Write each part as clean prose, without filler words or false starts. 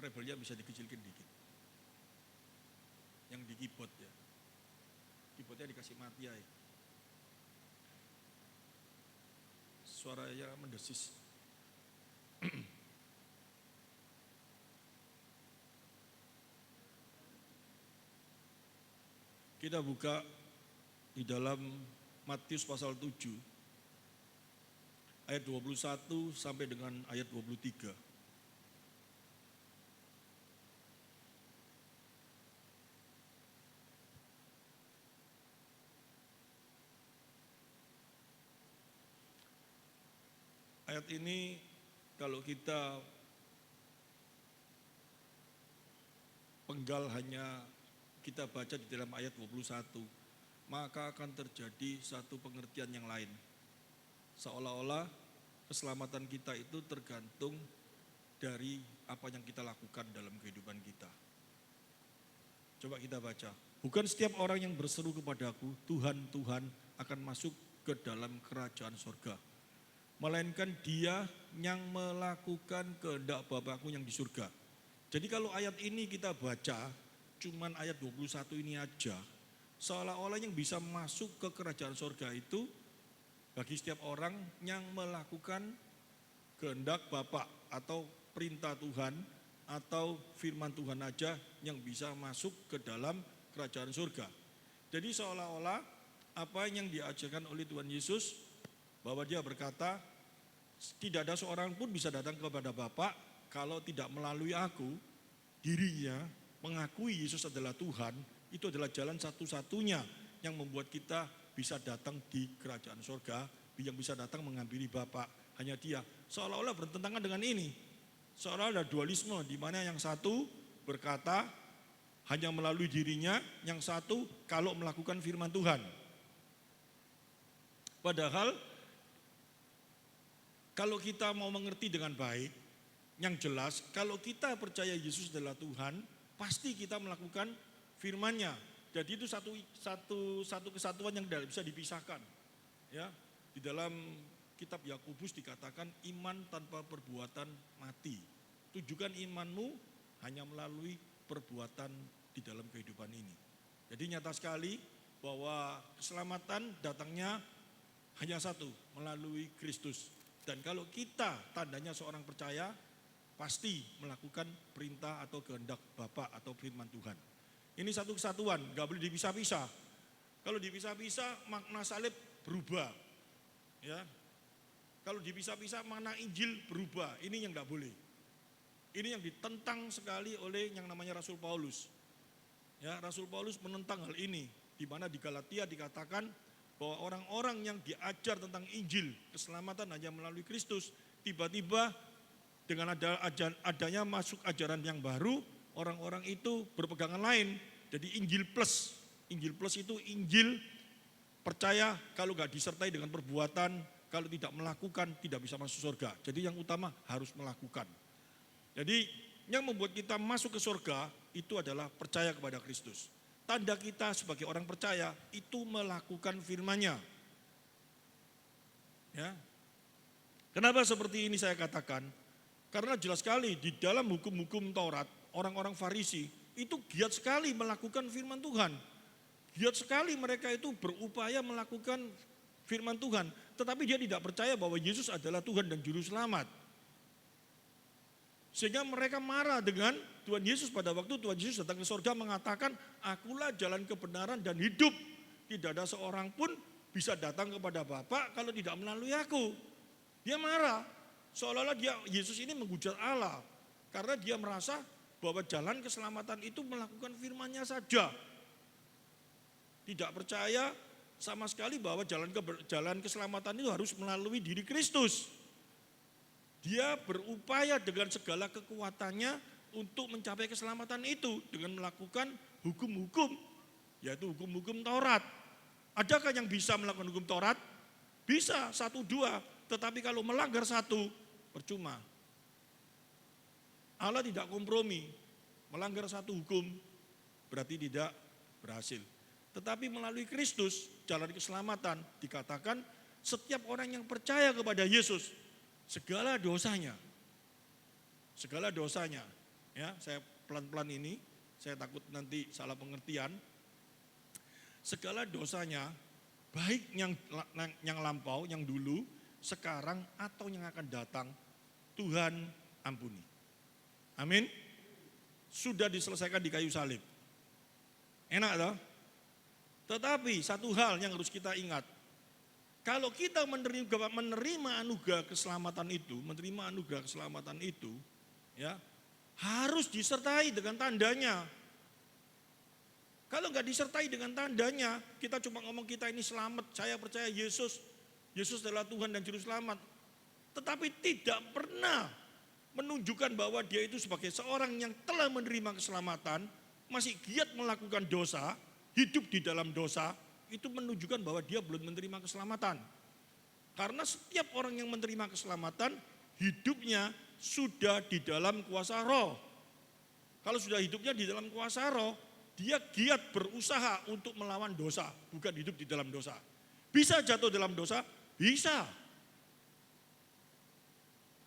treble-nya bisa dikecilkan dikit. Yang di keyboard ya. Keyboardnya dikasih mati ya. Suaranya mendesis. Kita buka di dalam Matius pasal 7 ayat 21 sampai dengan ayat 23. Ayat ini kalau kita penggal hanya kita baca di dalam ayat 21, maka akan terjadi satu pengertian yang lain. Seolah-olah keselamatan kita itu tergantung dari apa yang kita lakukan dalam kehidupan kita. Coba kita baca. Bukan setiap orang yang berseru kepadaku, Tuhan, Tuhan, akan masuk ke dalam kerajaan sorga. Melainkan dia yang melakukan kehendak Bapakku yang di surga. Jadi kalau ayat ini kita baca, cuman ayat 21 ini aja, seolah-olah yang bisa masuk ke kerajaan sorga itu bagi setiap orang yang melakukan kehendak Bapa atau perintah Tuhan atau firman Tuhan aja yang bisa masuk ke dalam kerajaan surga. Jadi seolah-olah apa yang diajarkan oleh Tuhan Yesus bahwa dia berkata tidak ada seorang pun bisa datang kepada Bapa kalau tidak melalui aku. Dirinya mengakui Yesus adalah Tuhan, itu adalah jalan satu-satunya yang membuat kita bisa datang di kerajaan surga, yang bisa datang menghampiri Bapa. Hanya dia. Seolah-olah bertentangan dengan ini. Seolah ada dualisme di mana yang satu berkata hanya melalui dirinya, yang satu kalau melakukan firman Tuhan. Padahal kalau kita mau mengerti dengan baik, yang jelas kalau kita percaya Yesus adalah Tuhan, pasti kita melakukan firman-Nya. Jadi itu satu kesatuan yang tidak bisa dipisahkan. Ya, di dalam kitab Yakobus dikatakan iman tanpa perbuatan mati. Tujukan imanmu hanya melalui perbuatan di dalam kehidupan ini. Jadi nyata sekali bahwa keselamatan datangnya hanya satu, melalui Kristus. Dan kalau kita tandanya seorang percaya, pasti melakukan perintah atau kehendak Bapa atau firman Tuhan. Ini satu kesatuan, gak boleh dipisah-pisah. Kalau dipisah-pisah makna salib berubah. Ya, kalau dipisah-pisah makna Injil berubah. Ini yang gak boleh. Ini yang ditentang sekali oleh yang namanya Rasul Paulus. Ya, Rasul Paulus menentang hal ini, di mana di Galatia dikatakan bahwa orang-orang yang diajar tentang Injil, keselamatan hanya melalui Kristus, tiba-tiba dengan adanya masuk ajaran yang baru, orang-orang itu berpegangan lain. Jadi Injil plus itu Injil percaya kalau gak disertai dengan perbuatan, kalau tidak melakukan tidak bisa masuk surga. Jadi yang utama harus melakukan. Jadi yang membuat kita masuk ke surga itu adalah percaya kepada Kristus. Tanda kita sebagai orang percaya itu melakukan firman-Nya. Ya. Kenapa seperti ini saya katakan? Karena jelas sekali di dalam hukum-hukum Taurat, orang-orang Farisi itu giat sekali melakukan firman Tuhan. Giat sekali mereka itu berupaya melakukan firman Tuhan. Tetapi dia tidak percaya bahwa Yesus adalah Tuhan dan Juru Selamat. Sehingga mereka marah dengan Tuhan Yesus pada waktu Tuhan Yesus datang ke surga mengatakan, akulah jalan kebenaran dan hidup. Tidak ada seorang pun bisa datang kepada Bapa kalau tidak melalui aku. Dia marah. Seolah-olah Yesus ini menghujat Allah. Karena dia merasa bahwa jalan keselamatan itu melakukan firman-Nya saja. Tidak percaya sama sekali bahwa jalan keselamatan itu harus melalui diri Kristus. Dia berupaya dengan segala kekuatannya untuk mencapai keselamatan itu dengan melakukan hukum-hukum, yaitu hukum-hukum Taurat. Adakah yang bisa melakukan hukum Taurat? Bisa, 1, 2. Tetapi kalau melanggar 1, percuma. Allah tidak kompromi. Melanggar 1 hukum berarti tidak berhasil. Tetapi melalui Kristus, jalan keselamatan, dikatakan setiap orang yang percaya kepada Yesus, segala dosanya, Ya, saya pelan-pelan ini, saya takut nanti salah pengertian. Segala dosanya, baik yang lampau, yang dulu, sekarang atau yang akan datang, Tuhan ampuni. Amin. Sudah diselesaikan di kayu salib. Enak toh? Tetapi satu hal yang harus kita ingat, kalau kita menerima anugerah keselamatan itu, ya harus disertai dengan tandanya. Kalau nggak disertai dengan tandanya, kita cuma ngomong kita ini selamat, saya percaya Yesus adalah Tuhan dan Juru Selamat. Tetapi tidak pernah menunjukkan bahwa dia itu sebagai seorang yang telah menerima keselamatan, masih giat melakukan dosa, hidup di dalam dosa, itu menunjukkan bahwa dia belum menerima keselamatan. Karena setiap orang yang menerima keselamatan, hidupnya sudah di dalam kuasa roh. Kalau sudah hidupnya di dalam kuasa roh, dia giat berusaha untuk melawan dosa, bukan hidup di dalam dosa. Bisa jatuh dalam dosa? Bisa.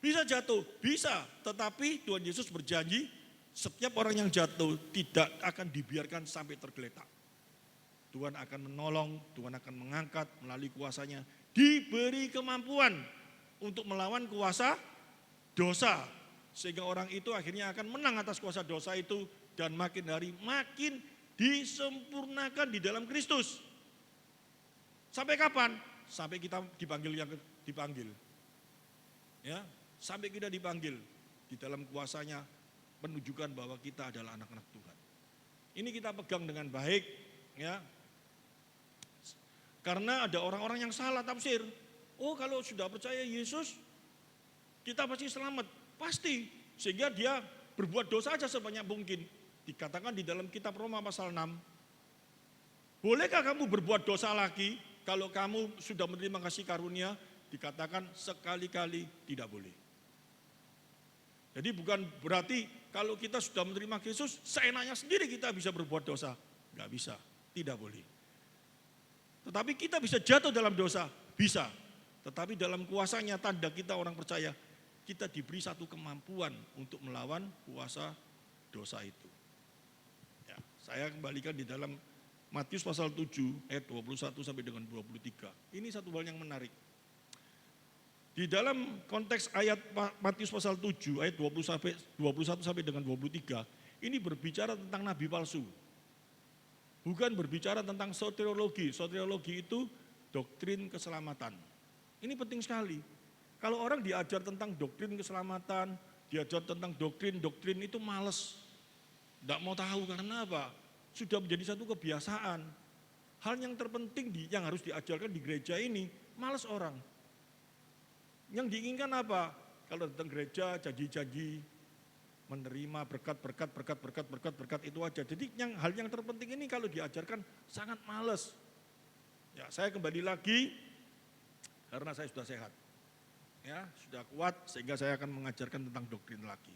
Bisa jatuh? Bisa. Tetapi Tuhan Yesus berjanji, setiap orang yang jatuh tidak akan dibiarkan sampai tergeletak. Tuhan akan menolong, Tuhan akan mengangkat melalui kuasanya. Diberi kemampuan untuk melawan kuasa dosa. Sehingga orang itu akhirnya akan menang atas kuasa dosa itu. Dan makin hari makin disempurnakan di dalam Kristus. Sampai kapan? Sampai kita dipanggil. Ya, sampai kita dipanggil. Di dalam kuasanya menunjukkan bahwa kita adalah anak-anak Tuhan. Ini kita pegang dengan baik, ya. Karena ada orang-orang yang salah tafsir. Oh, kalau sudah percaya Yesus, kita pasti selamat. Pasti. Sehingga dia berbuat dosa aja sebanyak mungkin. Dikatakan di dalam kitab Roma pasal 6. Bolehkah kamu berbuat dosa lagi kalau kamu sudah menerima kasih karunia? Dikatakan sekali-kali tidak boleh. Jadi bukan berarti kalau kita sudah menerima Yesus, seenaknya sendiri kita bisa berbuat dosa. Enggak bisa, tidak boleh. Tetapi kita bisa jatuh dalam dosa, bisa. Tetapi dalam kuasanya, tanda kita orang percaya, kita diberi satu kemampuan untuk melawan kuasa dosa itu. Ya, saya kembalikan di dalam Matius pasal 7 ayat 21 sampai dengan 23. Ini satu hal yang menarik. Di dalam konteks ayat Matius pasal 7 ayat 21 sampai dengan 23, ini berbicara tentang nabi palsu. Bukan berbicara tentang soteriologi. Soteriologi itu doktrin keselamatan. Ini penting sekali. Kalau orang diajar tentang doktrin keselamatan, diajar tentang doktrin itu males. Tidak mau tahu karena apa? Sudah menjadi satu kebiasaan. Hal yang terpenting yang harus diajarkan di gereja ini, males orang. Yang diinginkan apa? Kalau datang gereja, janji-janji, menerima berkat itu aja. Jadi hal yang terpenting ini kalau diajarkan sangat males. Ya, saya kembali lagi karena saya sudah sehat. Ya, sudah kuat sehingga saya akan mengajarkan tentang doktrin lagi.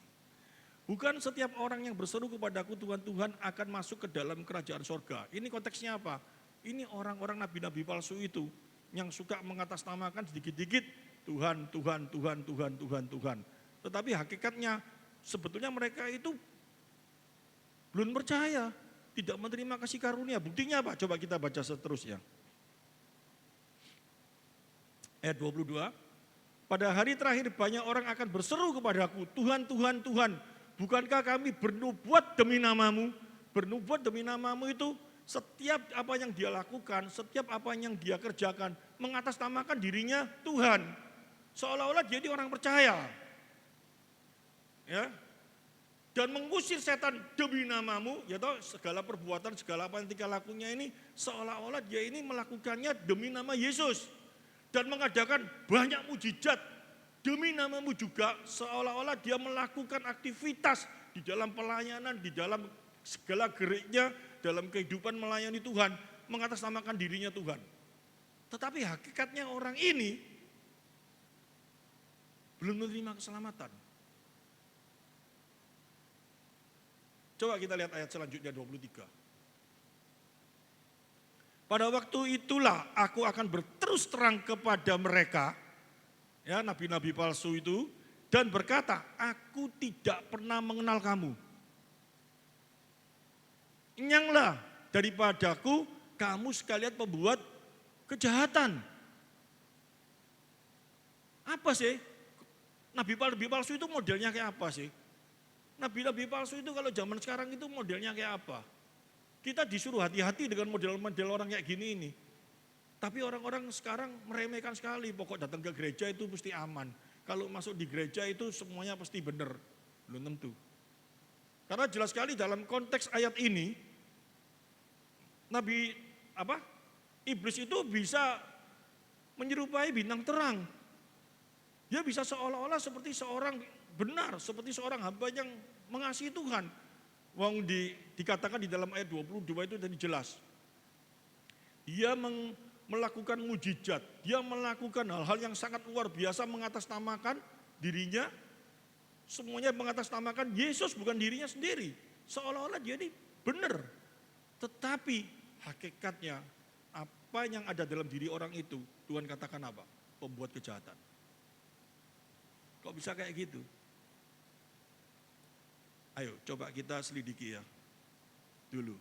Bukan setiap orang yang berseru kepadaku Tuhan, Tuhan akan masuk ke dalam kerajaan sorga. Ini konteksnya apa? Ini orang-orang nabi-nabi palsu itu yang suka mengatasnamakan sedikit-sedikit Tuhan. Tetapi hakikatnya sebetulnya mereka itu belum percaya, tidak menerima kasih karunia. Buktinya apa? Coba kita baca seterusnya. Ayat 22. Pada hari terakhir banyak orang akan berseru kepadaku, Tuhan, Tuhan, Tuhan, bukankah kami bernubuat demi namamu? Bernubuat demi namamu itu setiap apa yang dia lakukan, setiap apa yang dia kerjakan, mengatasnamakan dirinya Tuhan. Seolah-olah dia ini orang percaya. Ya, dan mengusir setan demi namamu, ya toh segala perbuatan, segala apa yang tingkah lakunya ini seolah-olah dia ini melakukannya demi nama Yesus dan mengadakan banyak mujizat demi namamu juga, seolah-olah dia melakukan aktivitas di dalam pelayanan, di dalam segala geriknya, dalam kehidupan melayani Tuhan, mengatasnamakan dirinya Tuhan. Tetapi hakikatnya orang ini belum menerima keselamatan. Coba kita lihat ayat selanjutnya 23. Pada waktu itulah aku akan berterus terang kepada mereka, ya nabi-nabi palsu itu, dan berkata, aku tidak pernah mengenal kamu. Enyanglah daripadaku kamu sekalian pembuat kejahatan. Apa sih? Nabi palsu itu modelnya kayak apa sih? Nabi-nabi palsu itu kalau zaman sekarang itu modelnya kayak apa? Kita disuruh hati-hati dengan model-model orang kayak gini ini. Tapi orang-orang sekarang meremehkan sekali, pokok datang ke gereja itu pasti aman. Kalau masuk di gereja itu semuanya pasti benar. Belum tentu. Karena jelas sekali dalam konteks ayat ini, Iblis itu bisa menyerupai bintang terang. Dia bisa seolah-olah seperti seorang benar, seperti seorang hamba yang mengasihi Tuhan. Dikatakan di dalam ayat 22 itu tadi jelas. Dia melakukan mujizat, dia melakukan hal-hal yang sangat luar biasa mengatasnamakan dirinya. Semuanya mengatasnamakan Yesus, bukan dirinya sendiri. Seolah-olah dia ini benar. Tetapi hakikatnya apa yang ada dalam diri orang itu, Tuhan katakan apa? Pembuat kejahatan. Kok bisa kayak gitu? Ayo coba kita selidiki ya dulu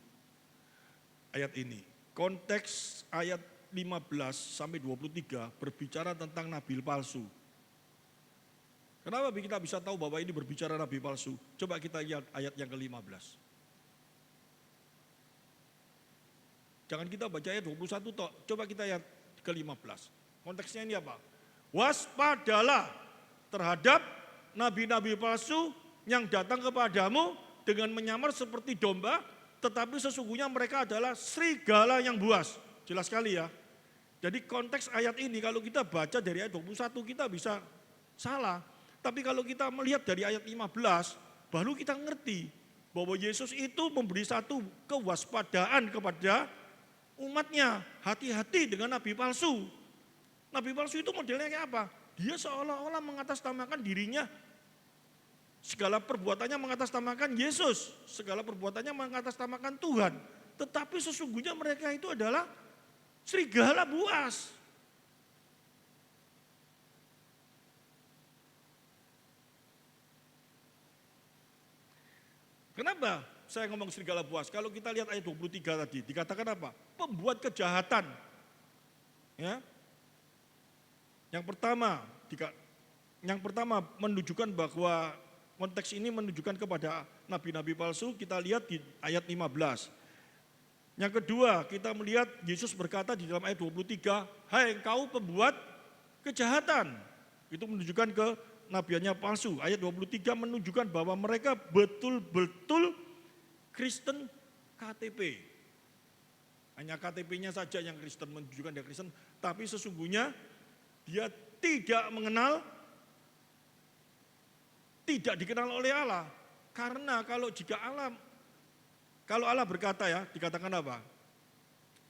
ayat ini. Konteks ayat 15 sampai 23 berbicara tentang nabi palsu. Kenapa kita bisa tahu bahwa ini berbicara nabi palsu? Coba kita lihat ayat yang ke-15. Jangan kita baca ayat 21 toh, coba kita lihat ke-15. Konteksnya ini apa? Waspadalah terhadap nabi-nabi palsu yang datang kepadamu dengan menyamar seperti domba, tetapi sesungguhnya mereka adalah serigala yang buas. Jelas sekali ya. Jadi konteks ayat ini kalau kita baca dari ayat 21 kita bisa salah. Tapi kalau kita melihat dari ayat 15, baru kita ngerti bahwa Yesus itu memberi satu kewaspadaan kepada umatnya. Hati-hati dengan nabi palsu. Nabi palsu itu modelnya kayak apa? Dia seolah-olah mengatasnamakan dirinya. Segala perbuatannya mengatasnamakan Yesus, segala perbuatannya mengatasnamakan Tuhan. Tetapi sesungguhnya mereka itu adalah serigala buas. Kenapa saya ngomong serigala buas? Kalau kita lihat ayat 23 tadi, dikatakan apa? Pembuat kejahatan. Ya. Yang pertama menunjukkan bahwa konteks ini menunjukkan kepada nabi-nabi palsu, kita lihat di ayat 15. Yang kedua, kita melihat Yesus berkata di dalam ayat 23, "Hai engkau pembuat kejahatan." Itu menunjukkan ke nabiannya palsu. Ayat 23 menunjukkan bahwa mereka betul-betul Kristen KTP. Hanya KTP-nya saja yang Kristen, menunjukkan dia Kristen, tapi sesungguhnya dia tidak dikenal oleh Allah. Karena kalau Allah berkata ya, dikatakan apa?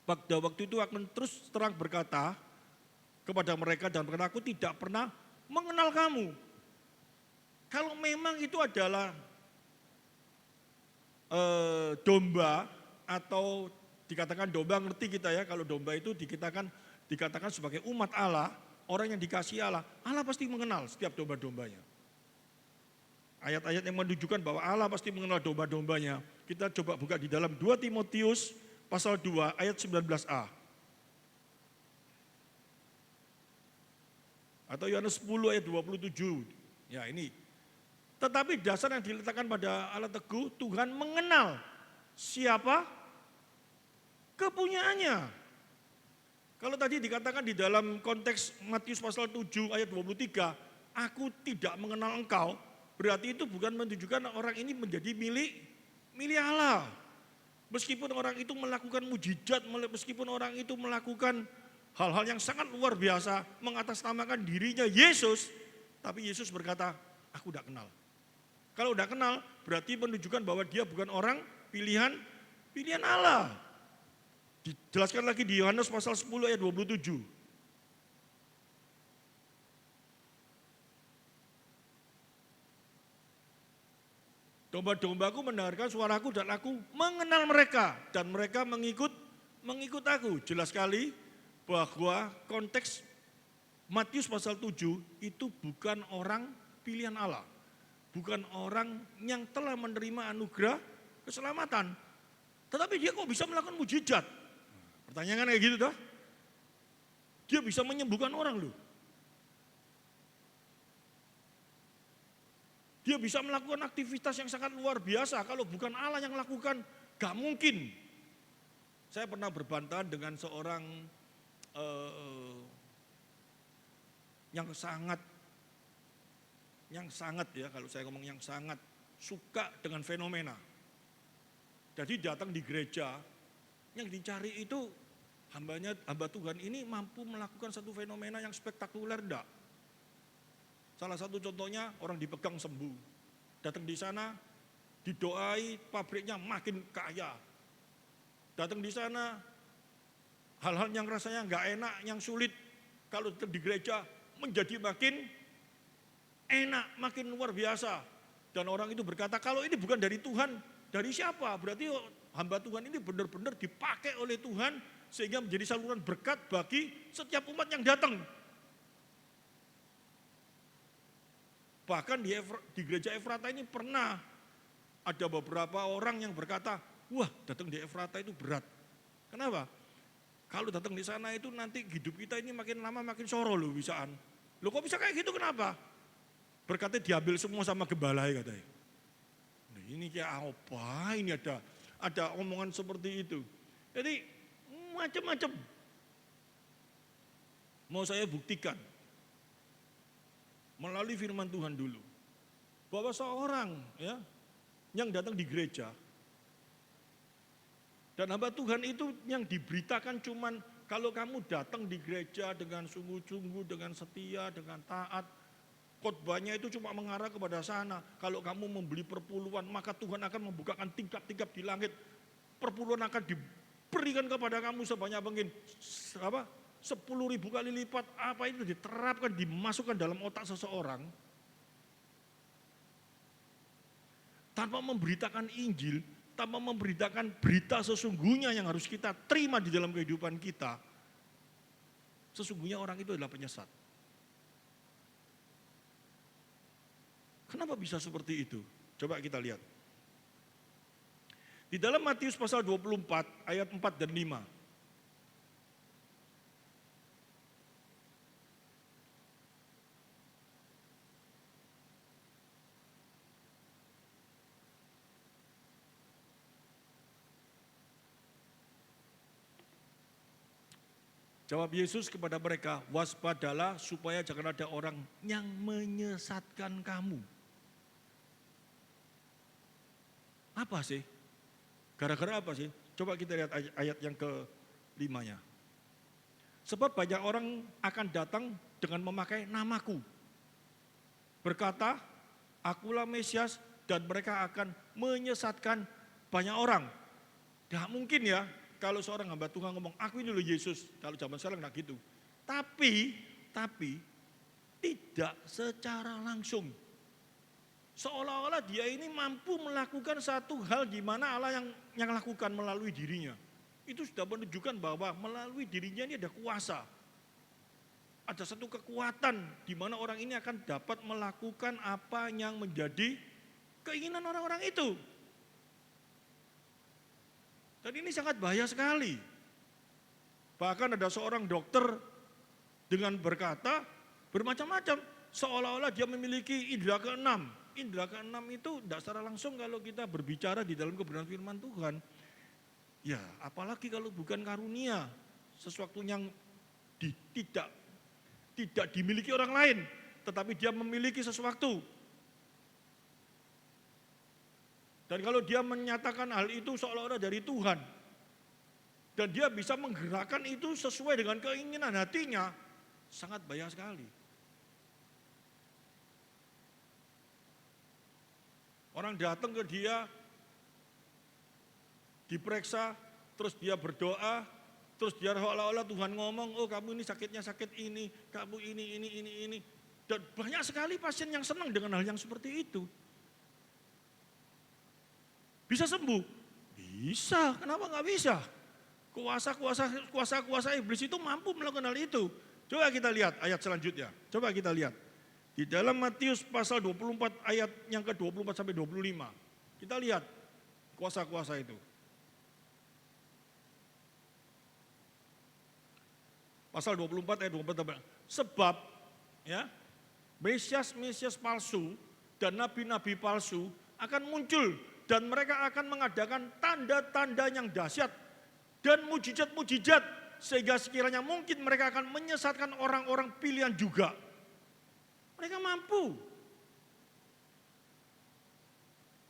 Pada waktu itu akan terus terang berkata kepada mereka dan berkata, aku tidak pernah mengenal kamu. Kalau memang itu adalah domba atau dikatakan domba, ngerti kita ya, kalau domba itu dikatakan sebagai umat Allah, orang yang dikasihi Allah, Allah pasti mengenal setiap domba-dombanya. Ayat-ayat yang menunjukkan bahwa Allah pasti mengenal domba-dombanya. Kita coba buka di dalam 2 Timotius pasal 2 ayat 19a. Atau Yohanes 10 ayat 27. Ya ini. Tetapi dasar yang diletakkan pada Allah teguh, Tuhan mengenal siapa kepunyaannya. Kalau tadi dikatakan di dalam konteks Matius pasal 7 ayat 23, aku tidak mengenal engkau, berarti itu bukan menunjukkan orang ini menjadi milik Allah. Meskipun orang itu melakukan mujizat, meskipun orang itu melakukan hal-hal yang sangat luar biasa, mengatasnamakan dirinya Yesus, tapi Yesus berkata, aku tidak kenal. Kalau tidak kenal, berarti menunjukkan bahwa dia bukan orang pilihan Allah. Dijelaskan lagi di Yohanes pasal 10 ayat 27. Domba-dombaku mendengarkan suaraku dan aku mengenal mereka dan mereka mengikut aku. Jelas sekali bahwa konteks Matius pasal 7 itu bukan orang pilihan Allah. Bukan orang yang telah menerima anugerah keselamatan. Tetapi dia kok bisa melakukan mujizat? Pertanyaan kayak gitu toh. Dia bisa menyembuhkan orang loh. Dia bisa melakukan aktivitas yang sangat luar biasa. Kalau bukan Allah yang lakukan, gak mungkin. Saya pernah berbantahan dengan seorang yang sangat ya, kalau saya ngomong yang sangat suka dengan fenomena. Jadi datang di gereja, yang dicari itu hamba Tuhan ini mampu melakukan satu fenomena yang spektakuler enggak? Salah satu contohnya orang dipegang sembuh. Datang di sana, didoai, pabriknya makin kaya. Datang di sana, hal-hal yang rasanya nggak enak, yang sulit, kalau tetap di gereja menjadi makin enak, makin luar biasa. Dan orang itu berkata, kalau ini bukan dari Tuhan, dari siapa? Berarti hamba Tuhan ini benar-benar dipakai oleh Tuhan sehingga menjadi saluran berkat bagi setiap umat yang datang. Bahkan di gereja Efrata ini pernah ada beberapa orang yang berkata, wah datang di Efrata itu berat. Kenapa? Kalau datang di sana itu nanti hidup kita ini makin lama makin soro loh bisaan. Loh kok bisa kayak gitu kenapa? Berkatnya diambil semua sama gembala katanya. Nah, ini kayak apa? Ini ada omongan seperti itu. Jadi macam-macam. Mau saya buktikan melalui firman Tuhan dulu, bahwa seorang ya yang datang di gereja dan hamba Tuhan itu yang diberitakan cuman kalau kamu datang di gereja dengan sungguh-sungguh, dengan setia, dengan taat, khotbahnya itu cuma mengarah kepada sana. Kalau kamu membeli perpuluhan, maka Tuhan akan membukakan tingkap-tingkap di langit. Perpuluhan akan diberikan kepada kamu sebanyak mungkin 10.000 kali lipat. Apa itu diterapkan, dimasukkan dalam otak seseorang tanpa memberitakan Injil, tanpa memberitakan berita sesungguhnya yang harus kita terima di dalam kehidupan kita. Sesungguhnya orang itu adalah penyesat. Kenapa bisa seperti itu? Coba kita lihat. Di dalam Matius pasal 24 ayat 4 dan 5. Jawab Yesus kepada mereka, waspadalah supaya jangan ada orang yang menyesatkan kamu. Apa sih? Gara-gara apa sih? Coba kita lihat ayat yang ke-5-nya. Sebab banyak orang akan datang dengan memakai namaku. Berkata, akulah Mesias, dan mereka akan menyesatkan banyak orang. Tidak mungkin ya. Kalau seorang hamba Tuhan ngomong, aku ini loh Yesus. Kalau zaman sekarang enggak gitu. Tapi tidak secara langsung. Seolah-olah dia ini mampu melakukan satu hal di mana Allah yang lakukan melalui dirinya. Itu sudah menunjukkan bahwa melalui dirinya ini ada kuasa. Ada satu kekuatan di mana orang ini akan dapat melakukan apa yang menjadi keinginan orang-orang itu. Dan ini sangat bahaya sekali. Bahkan ada seorang dokter dengan berkata bermacam-macam. Seolah-olah dia memiliki indera keenam. Indera keenam itu tidak secara langsung kalau kita berbicara di dalam kebenaran firman Tuhan. Ya apalagi kalau bukan karunia. Sesuatu yang tidak dimiliki orang lain. Tetapi dia memiliki sesuatu. Dan kalau dia menyatakan hal itu seolah-olah dari Tuhan, dan dia bisa menggerakkan itu sesuai dengan keinginan hatinya, sangat bahaya sekali. Orang datang ke dia, diperiksa, terus dia berdoa, terus dia seolah-olah Tuhan ngomong, oh kamu ini sakitnya sakit ini, kamu ini. Dan banyak sekali pasien yang senang dengan hal yang seperti itu. Bisa sembuh? Bisa, kenapa nggak bisa? Kuasa iblis itu mampu melakukan hal itu. Coba kita lihat ayat selanjutnya. Coba kita lihat. Di dalam Matius pasal 24 ayat yang ke-24 sampai 25. Kita lihat kuasa-kuasa itu. Pasal 24 ayat 24. Sebab ya, Mesias palsu dan nabi-nabi palsu akan muncul dan mereka akan mengadakan tanda-tanda yang dahsyat dan mujizat-mujizat sehingga sekiranya mungkin mereka akan menyesatkan orang-orang pilihan juga. Mereka mampu.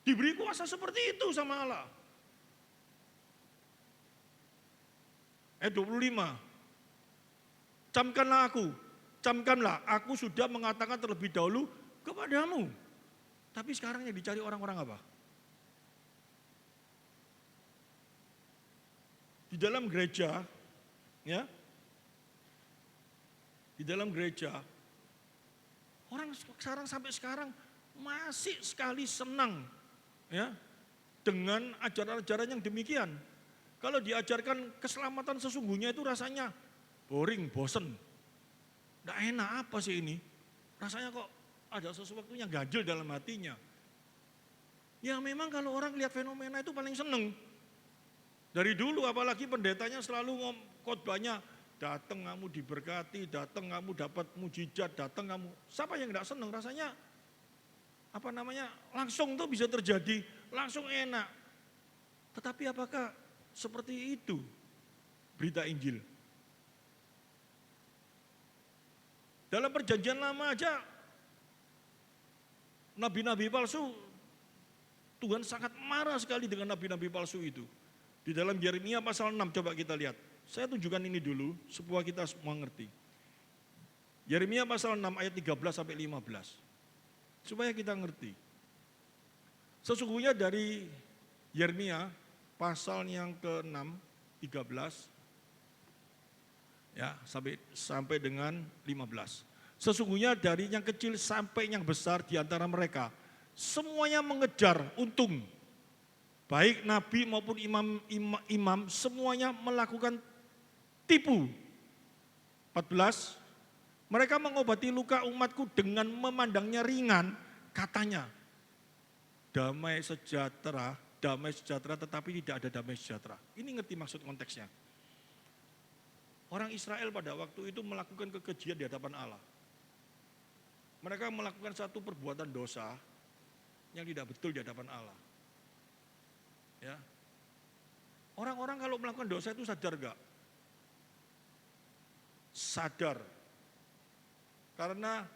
Diberi kuasa seperti itu sama Allah. Ayat 25. Camkanlah aku sudah mengatakan terlebih dahulu kepadamu. Tapi sekarang yang dicari orang-orang apa? Di dalam gereja, ya, di dalam gereja, orang sekarang sampai sekarang masih sekali senang, ya, dengan ajaran-ajaran yang demikian. Kalau diajarkan keselamatan sesungguhnya itu rasanya boring, bosen. Nggak enak apa sih ini? Rasanya kok ada sesuatu yang ganjil dalam hatinya. Ya memang kalau orang lihat fenomena itu paling seneng. Dari dulu apalagi pendetanya selalu khotbahnya, datang kamu diberkati, datang kamu dapat mujizat, datang kamu. Siapa yang nggak seneng? Rasanya langsung tuh bisa terjadi, langsung enak. Tetapi apakah seperti itu berita Injil? Dalam perjanjian lama aja, nabi-nabi palsu, Tuhan sangat marah sekali dengan nabi-nabi palsu itu. Di dalam Yeremia pasal 6, coba kita lihat. Saya tunjukkan ini dulu, supaya kita semua ngerti. Yeremia pasal 6 ayat 13 sampai 15. Supaya kita ngerti. Sesungguhnya dari Yeremia pasal yang ke-6, 13, ya, sampai dengan 15. Sesungguhnya dari yang kecil sampai yang besar di antara mereka, semuanya mengejar untung. Baik nabi maupun imam semuanya melakukan tipu. 14, mereka mengobati luka umatku dengan memandangnya ringan, katanya, damai sejahtera tetapi tidak ada damai sejahtera. Ini ngerti maksud konteksnya. Orang Israel pada waktu itu melakukan kekejian di hadapan Allah. Mereka melakukan satu perbuatan dosa yang tidak betul di hadapan Allah. Ya. Orang-orang kalau melakukan dosa itu sadar enggak? Sadar. Karena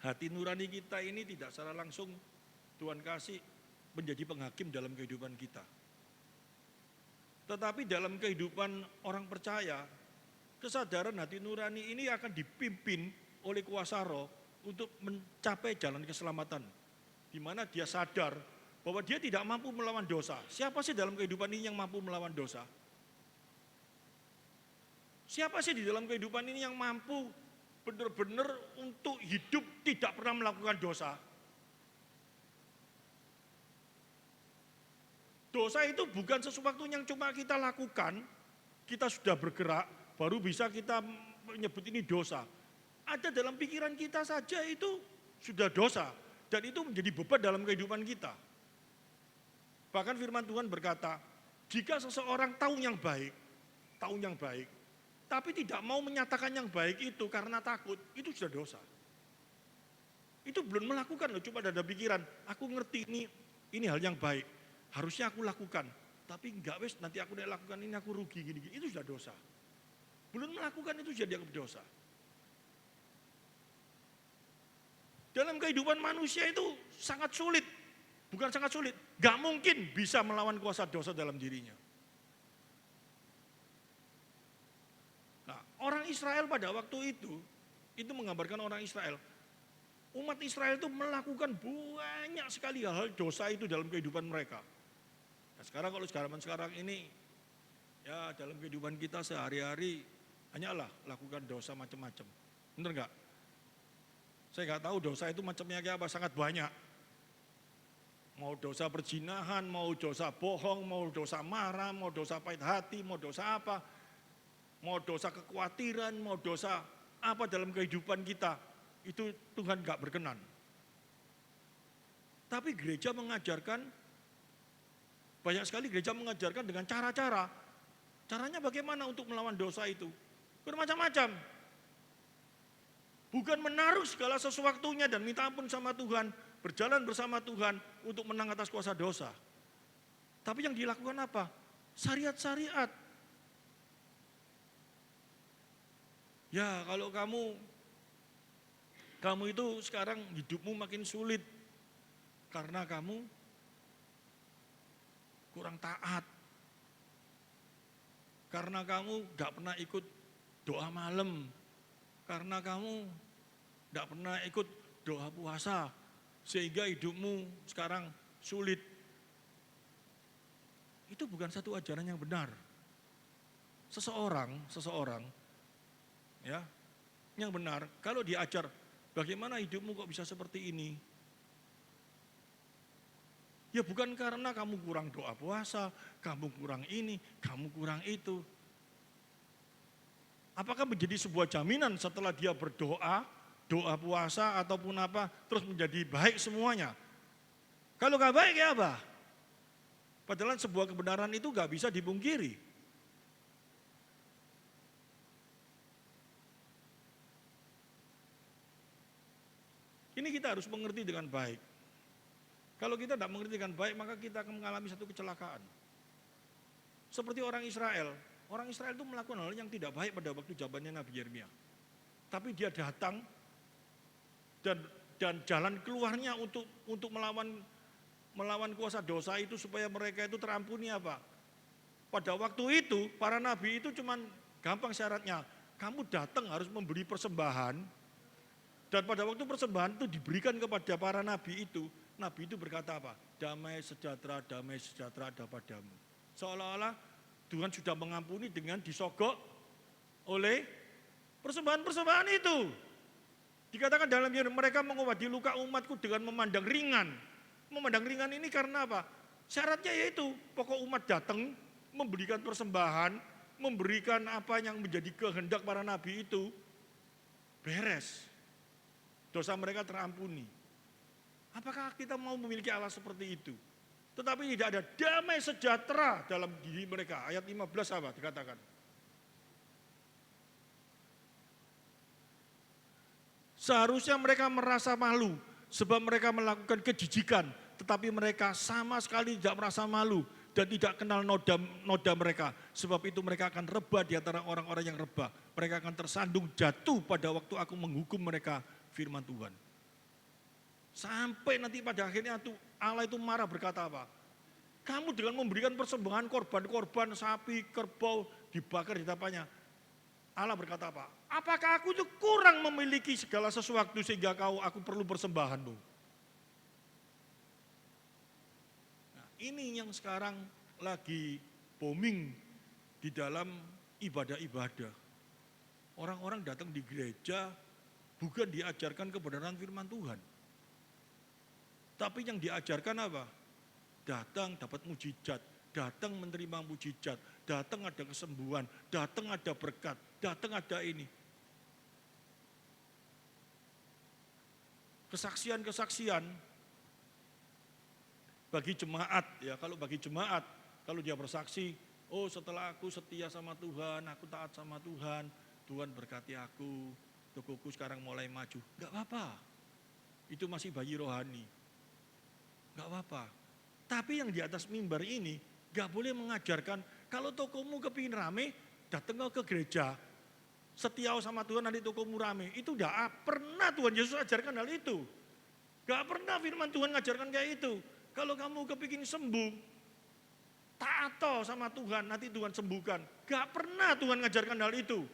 hati nurani kita ini tidak secara langsung Tuhan kasih menjadi penghakim dalam kehidupan kita. Tetapi dalam kehidupan orang percaya, kesadaran hati nurani ini akan dipimpin oleh kuasa roh untuk mencapai jalan keselamatan. Di mana dia sadar bahwa dia tidak mampu melawan dosa. Siapa sih dalam kehidupan ini yang mampu melawan dosa? Siapa sih di dalam kehidupan ini yang mampu benar-benar untuk hidup tidak pernah melakukan dosa? Dosa itu bukan sesuatu yang cuma kita lakukan, kita sudah bergerak, baru bisa kita menyebut ini dosa. Ada dalam pikiran kita saja itu sudah dosa, dan itu menjadi beban dalam kehidupan kita. Bahkan firman Tuhan berkata, jika seseorang tahu yang baik, tapi tidak mau menyatakan yang baik itu karena takut, itu sudah dosa. Itu belum melakukan loh, cuma ada pikiran, aku ngerti ini hal yang baik. Harusnya aku lakukan, tapi enggak wes nanti aku lakukan ini aku rugi gini-gini, itu sudah dosa. Belum melakukan itu sudah dianggap dosa. Dalam kehidupan manusia itu sangat sulit, bukan sangat sulit, enggak mungkin bisa melawan kuasa dosa dalam dirinya. Nah, orang Israel pada waktu itu menggambarkan orang Israel. Umat Israel itu melakukan banyak sekali hal dosa itu dalam kehidupan mereka. Nah, sekarang sekarang ini, ya dalam kehidupan kita sehari-hari hanyalah lakukan dosa macam-macam. Benar enggak? Saya enggak tahu dosa itu macamnya kayak apa, sangat banyak. Mau dosa perzinahan, mau dosa bohong, mau dosa marah, mau dosa pahit hati, mau dosa apa. Mau dosa kekhawatiran, mau dosa apa dalam kehidupan kita. Itu Tuhan enggak berkenan. Tapi gereja mengajarkan, banyak sekali gereja mengajarkan dengan cara-cara. Caranya bagaimana untuk melawan dosa itu? Bermacam-macam. Bukan menaruh segala sesuatunya dan minta ampun sama Tuhan, berjalan bersama Tuhan untuk menang atas kuasa dosa. Tapi yang dilakukan apa? Syariat-syariat. Ya kalau kamu itu sekarang hidupmu makin sulit karena kamu kurang taat. Karena kamu gak pernah ikut doa malam. Karena kamu gak pernah ikut doa puasa. Sehingga hidupmu sekarang sulit. Itu bukan satu ajaran yang benar. Seseorang ya, yang benar, kalau diajar, bagaimana hidupmu kok bisa seperti ini? Ya bukan karena kamu kurang doa puasa, kamu kurang ini, kamu kurang itu. Apakah menjadi sebuah jaminan setelah dia berdoa, doa puasa ataupun apa, terus menjadi baik semuanya? Kalau gak baik ya apa? Padahal sebuah kebenaran itu gak bisa dipungkiri. Ini kita harus mengerti dengan baik. Kalau kita tidak mengerti dengan baik, maka kita akan mengalami satu kecelakaan. Seperti orang Israel. Orang Israel itu melakukan hal yang tidak baik pada waktu zamannya Nabi Yeremia. Tapi dia datang dan jalan keluarnya untuk melawan kuasa dosa itu supaya mereka itu terampuni apa? Pada waktu itu para nabi itu cuman gampang syaratnya. Kamu datang harus memberi persembahan. Dan pada waktu persembahan itu diberikan kepada para nabi itu berkata apa? Damai sejahtera ada padamu. Seolah-olah Tuhan sudah mengampuni dengan disogok oleh persembahan-persembahan itu. Dikatakan dalam mereka mengobati luka umatku dengan memandang ringan. Memandang ringan ini karena apa? Syaratnya yaitu pokok umat datang memberikan persembahan, memberikan apa yang menjadi kehendak para nabi itu, beres. Dosa mereka terampuni. Apakah kita mau memiliki Allah seperti itu? Tetapi tidak ada damai sejahtera dalam diri mereka. Ayat 15 apa dikatakan? Seharusnya mereka merasa malu sebab mereka melakukan kejijikan. Tetapi mereka sama sekali tidak merasa malu dan tidak kenal noda mereka. Sebab itu mereka akan rebah di antara orang-orang yang rebah. Mereka akan tersandung jatuh pada waktu aku menghukum mereka, firman Tuhan. Sampai nanti pada akhirnya Allah itu marah berkata apa? Kamu dengan memberikan persembahan korban-korban sapi, kerbau dibakar di hadapannya. Allah berkata apa? Apakah aku itu kurang memiliki segala sesuatu sehingga aku perlu persembahanmu? Nah, ini yang sekarang lagi booming di dalam ibadah-ibadah. Orang-orang datang di gereja bukan diajarkan kebenaran firman Tuhan. Tapi yang diajarkan apa? Datang dapat mujizat, datang menerima mujizat, datang ada kesembuhan, datang ada berkat, datang ada ini. Kesaksian-kesaksian bagi jemaat, ya kalau bagi jemaat, kalau dia bersaksi, oh setelah aku setia sama Tuhan, aku taat sama Tuhan, Tuhan berkati aku, tokoku sekarang mulai maju. Enggak apa-apa, itu masih bayi rohani. Enggak apa-apa. Tapi yang di atas mimbar ini enggak boleh mengajarkan kalau tokomu kepingin rame, datang ke gereja, setia sama Tuhan nanti tokomu rame. Itu enggak pernah Tuhan Yesus ajarkan hal itu. Enggak pernah firman Tuhan ngajarkan kayak itu. Kalau kamu kepingin sembuh, taat sama Tuhan, nanti Tuhan sembuhkan. Enggak pernah Tuhan ngajarkan hal itu.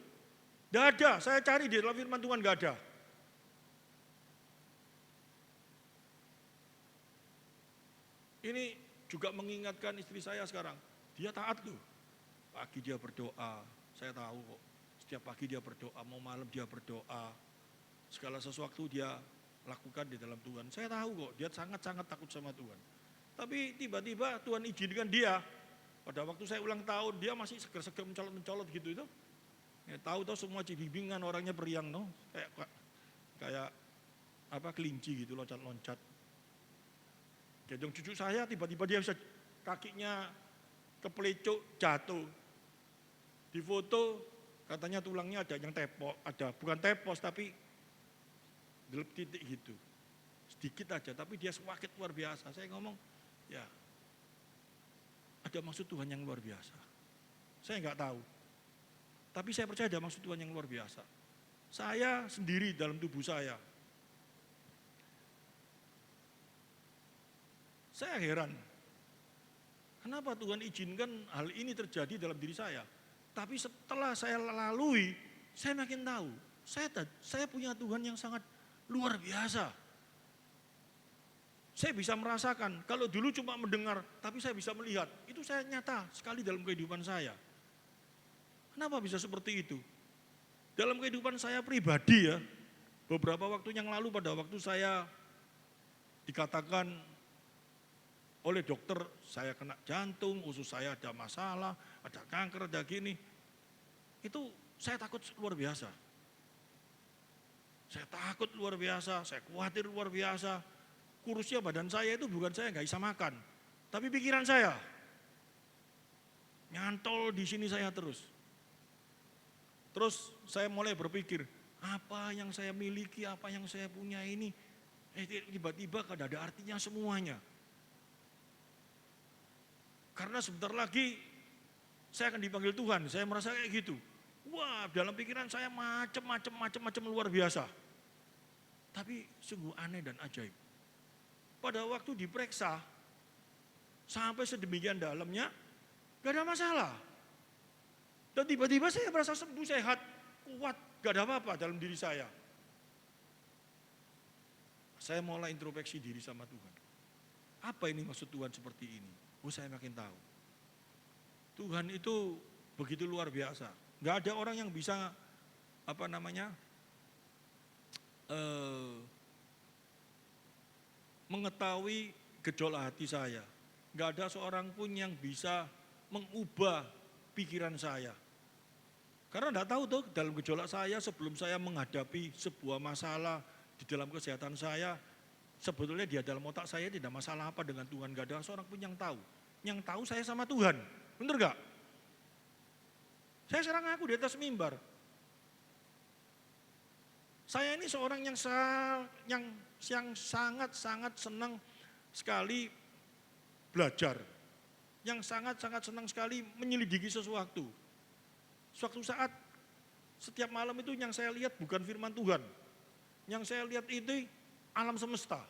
Enggak ada, saya cari di dalam firman Tuhan enggak ada. Ini juga mengingatkan istri saya sekarang. Dia taat loh. Pagi dia berdoa, saya tahu kok. Setiap pagi dia berdoa, mau malam dia berdoa. Segala sesuatu dia lakukan di dalam Tuhan. Saya tahu kok, dia sangat-sangat takut sama Tuhan. Tapi tiba-tiba Tuhan izinkan dia. Pada waktu saya ulang tahun, dia masih seger-seger mencolot-mencolot gitu itu. Ya, tahu semua cibimbingan orangnya periang, no? Kayak apa kelinci gitu, loncat-loncat. Gendong cucu saya tiba-tiba dia bisa kakinya kepelecuk jatuh. Di foto Katanya tulangnya ada yang tepos, ada bukan tepos tapi delep titik gitu. Sedikit aja, tapi dia sakit luar biasa. Saya ngomong, ya ada maksud Tuhan yang luar biasa. Saya nggak tahu, tapi saya percaya ada maksud Tuhan yang luar biasa. Saya sendiri dalam tubuh saya heran, kenapa Tuhan izinkan hal ini terjadi dalam diri saya. Tapi setelah saya lalui, saya makin tahu, saya punya Tuhan yang sangat luar biasa. Saya bisa merasakan, kalau dulu cuma mendengar, tapi saya bisa melihat. Itu saya nyata sekali dalam kehidupan saya. Kenapa bisa seperti itu? Dalam kehidupan saya pribadi ya, beberapa waktu yang lalu pada waktu saya dikatakan oleh dokter, saya kena jantung, usus saya ada masalah, ada kanker, ada gini. Itu saya takut luar biasa. Saya takut luar biasa, saya khawatir luar biasa. Kurusnya badan saya itu bukan saya nggak bisa makan, tapi pikiran saya nyantol di sini saya terus. Terus saya mulai berpikir, apa yang saya miliki, apa yang saya punya ini, tiba-tiba kada ada artinya semuanya. Karena sebentar lagi saya akan dipanggil Tuhan, saya merasa kayak gitu. Wah, dalam pikiran saya macam-macam luar biasa. Tapi sungguh aneh dan ajaib. Pada waktu diperiksa, sampai sedemikian dalamnya, gak ada masalah. Dan tiba-tiba saya merasa sembuh, sehat, kuat, gak ada apa-apa dalam diri saya. Saya mulai introspeksi diri sama Tuhan. Apa ini maksud Tuhan seperti ini? Oh, saya makin tahu. Tuhan itu begitu luar biasa. Gak ada orang yang bisa, mengetahui gejolak hati saya. Gak ada seorang pun yang bisa mengubah pikiran saya. Karena enggak tahu tuh dalam gejolak saya sebelum saya menghadapi sebuah masalah di dalam kesehatan saya, sebetulnya di dalam otak saya tidak masalah apa dengan Tuhan. Gak ada seorang pun yang tahu. Yang tahu saya sama Tuhan. Bener gak? Saya sekarang ngaku di atas mimbar. Saya ini seorang yang sangat-sangat senang sekali belajar. Yang sangat-sangat senang sekali menyelidiki sesuatu. Suatu saat, setiap malam itu yang saya lihat bukan firman Tuhan. Yang saya lihat itu alam semesta.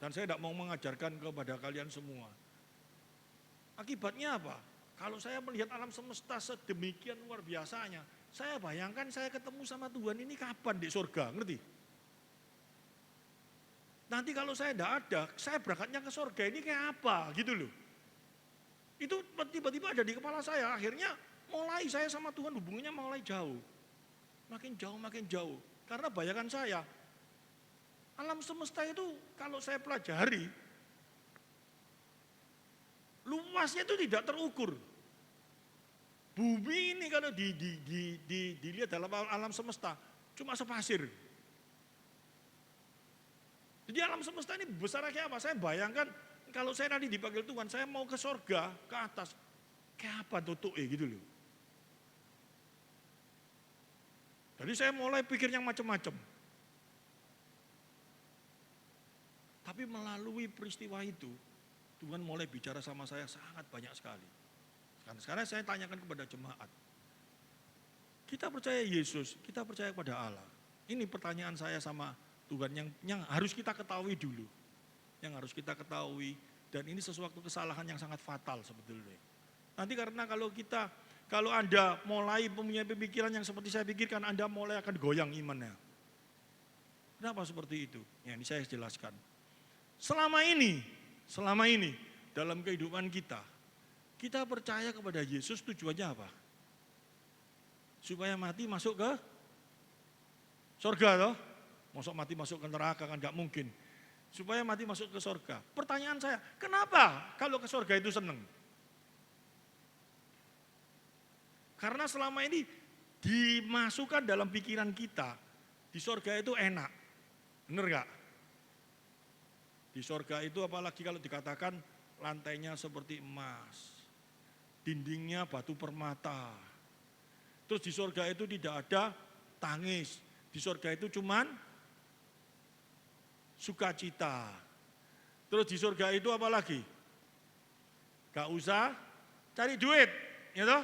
Dan saya tidak mau mengajarkan kepada kalian semua. Akibatnya apa? Kalau saya melihat alam semesta sedemikian luar biasanya, saya bayangkan saya ketemu sama Tuhan ini kapan di surga, ngerti? Nanti kalau saya tidak ada, saya berangkatnya ke surga ini kayak apa gitu loh. Itu tiba-tiba ada di kepala saya, akhirnya mulai saya sama Tuhan hubungannya mulai jauh. Makin jauh. Karena bayangan saya, alam semesta itu kalau saya pelajari, luasnya itu tidak terukur. Bumi ini kalau dilihat dalam alam semesta, cuma sepasir. Jadi alam semesta ini besar kayak apa? Saya bayangkan kalau saya nanti dipanggil Tuhan, saya mau ke sorga, ke atas. Kayak apa tutuke gitu loh. Jadi saya mulai pikir yang macam-macam. Tapi melalui peristiwa itu, Tuhan mulai bicara sama saya sangat banyak sekali. Sekarang saya tanyakan kepada jemaat. Kita percaya Yesus, kita percaya kepada Allah. Ini pertanyaan saya sama Tuhan yang harus kita ketahui dulu. Yang harus kita ketahui, dan ini sesuatu kesalahan yang sangat fatal sebetulnya. Nanti karena kalau Anda mulai mempunyai pemikiran yang seperti saya pikirkan, Anda mulai akan goyang imannya. Kenapa seperti itu? Ya, ini saya jelaskan. Selama ini dalam kehidupan kita percaya kepada Yesus tujuannya apa? Supaya mati masuk ke surga toh? Masuk mati masuk ke neraka kan gak mungkin. Supaya mati masuk ke surga. Pertanyaan saya, kenapa kalau ke surga itu seneng? Karena selama ini dimasukkan dalam pikiran kita, di surga itu enak. Bener gak? Di surga itu apalagi kalau dikatakan lantainya seperti emas. dindingnya batu permata. Terus di surga itu tidak ada tangis. Di surga itu cuman sukacita. Terus di surga itu apa lagi? Gak usah cari duit, ya toh?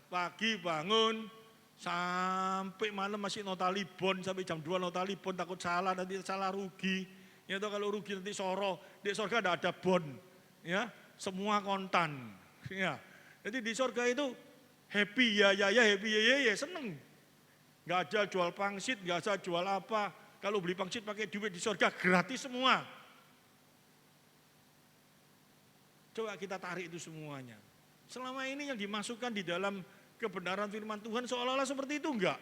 Pagi bangun sampai malam masih notalibon, sampai jam 2 notalibon, takut salah, nanti salah rugi. Ya toh, kalau rugi nanti soro. Di surga tidak ada bon, ya, semua kontan. Ya. Jadi di surga itu happy ya happy ya seneng. Gak ada jual pangsit, gak ada jual apa. Kalau beli pangsit pakai duit di surga gratis semua. Coba kita tarik itu semuanya. Selama ini yang dimasukkan di dalam kebenaran firman Tuhan seolah-olah seperti itu enggak.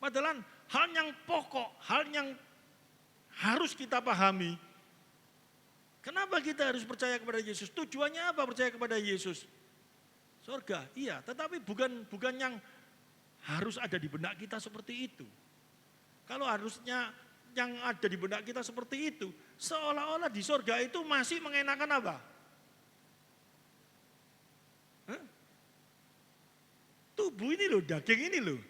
Padahal hal yang pokok, hal yang harus kita pahami. Kenapa kita harus percaya kepada Yesus? Tujuannya apa percaya kepada Yesus? Surga, iya, tetapi bukan yang harus ada di benak kita seperti itu. Kalau harusnya yang ada di benak kita seperti itu, seolah-olah di surga itu masih mengenakan apa? Tubuh ini loh, daging ini loh.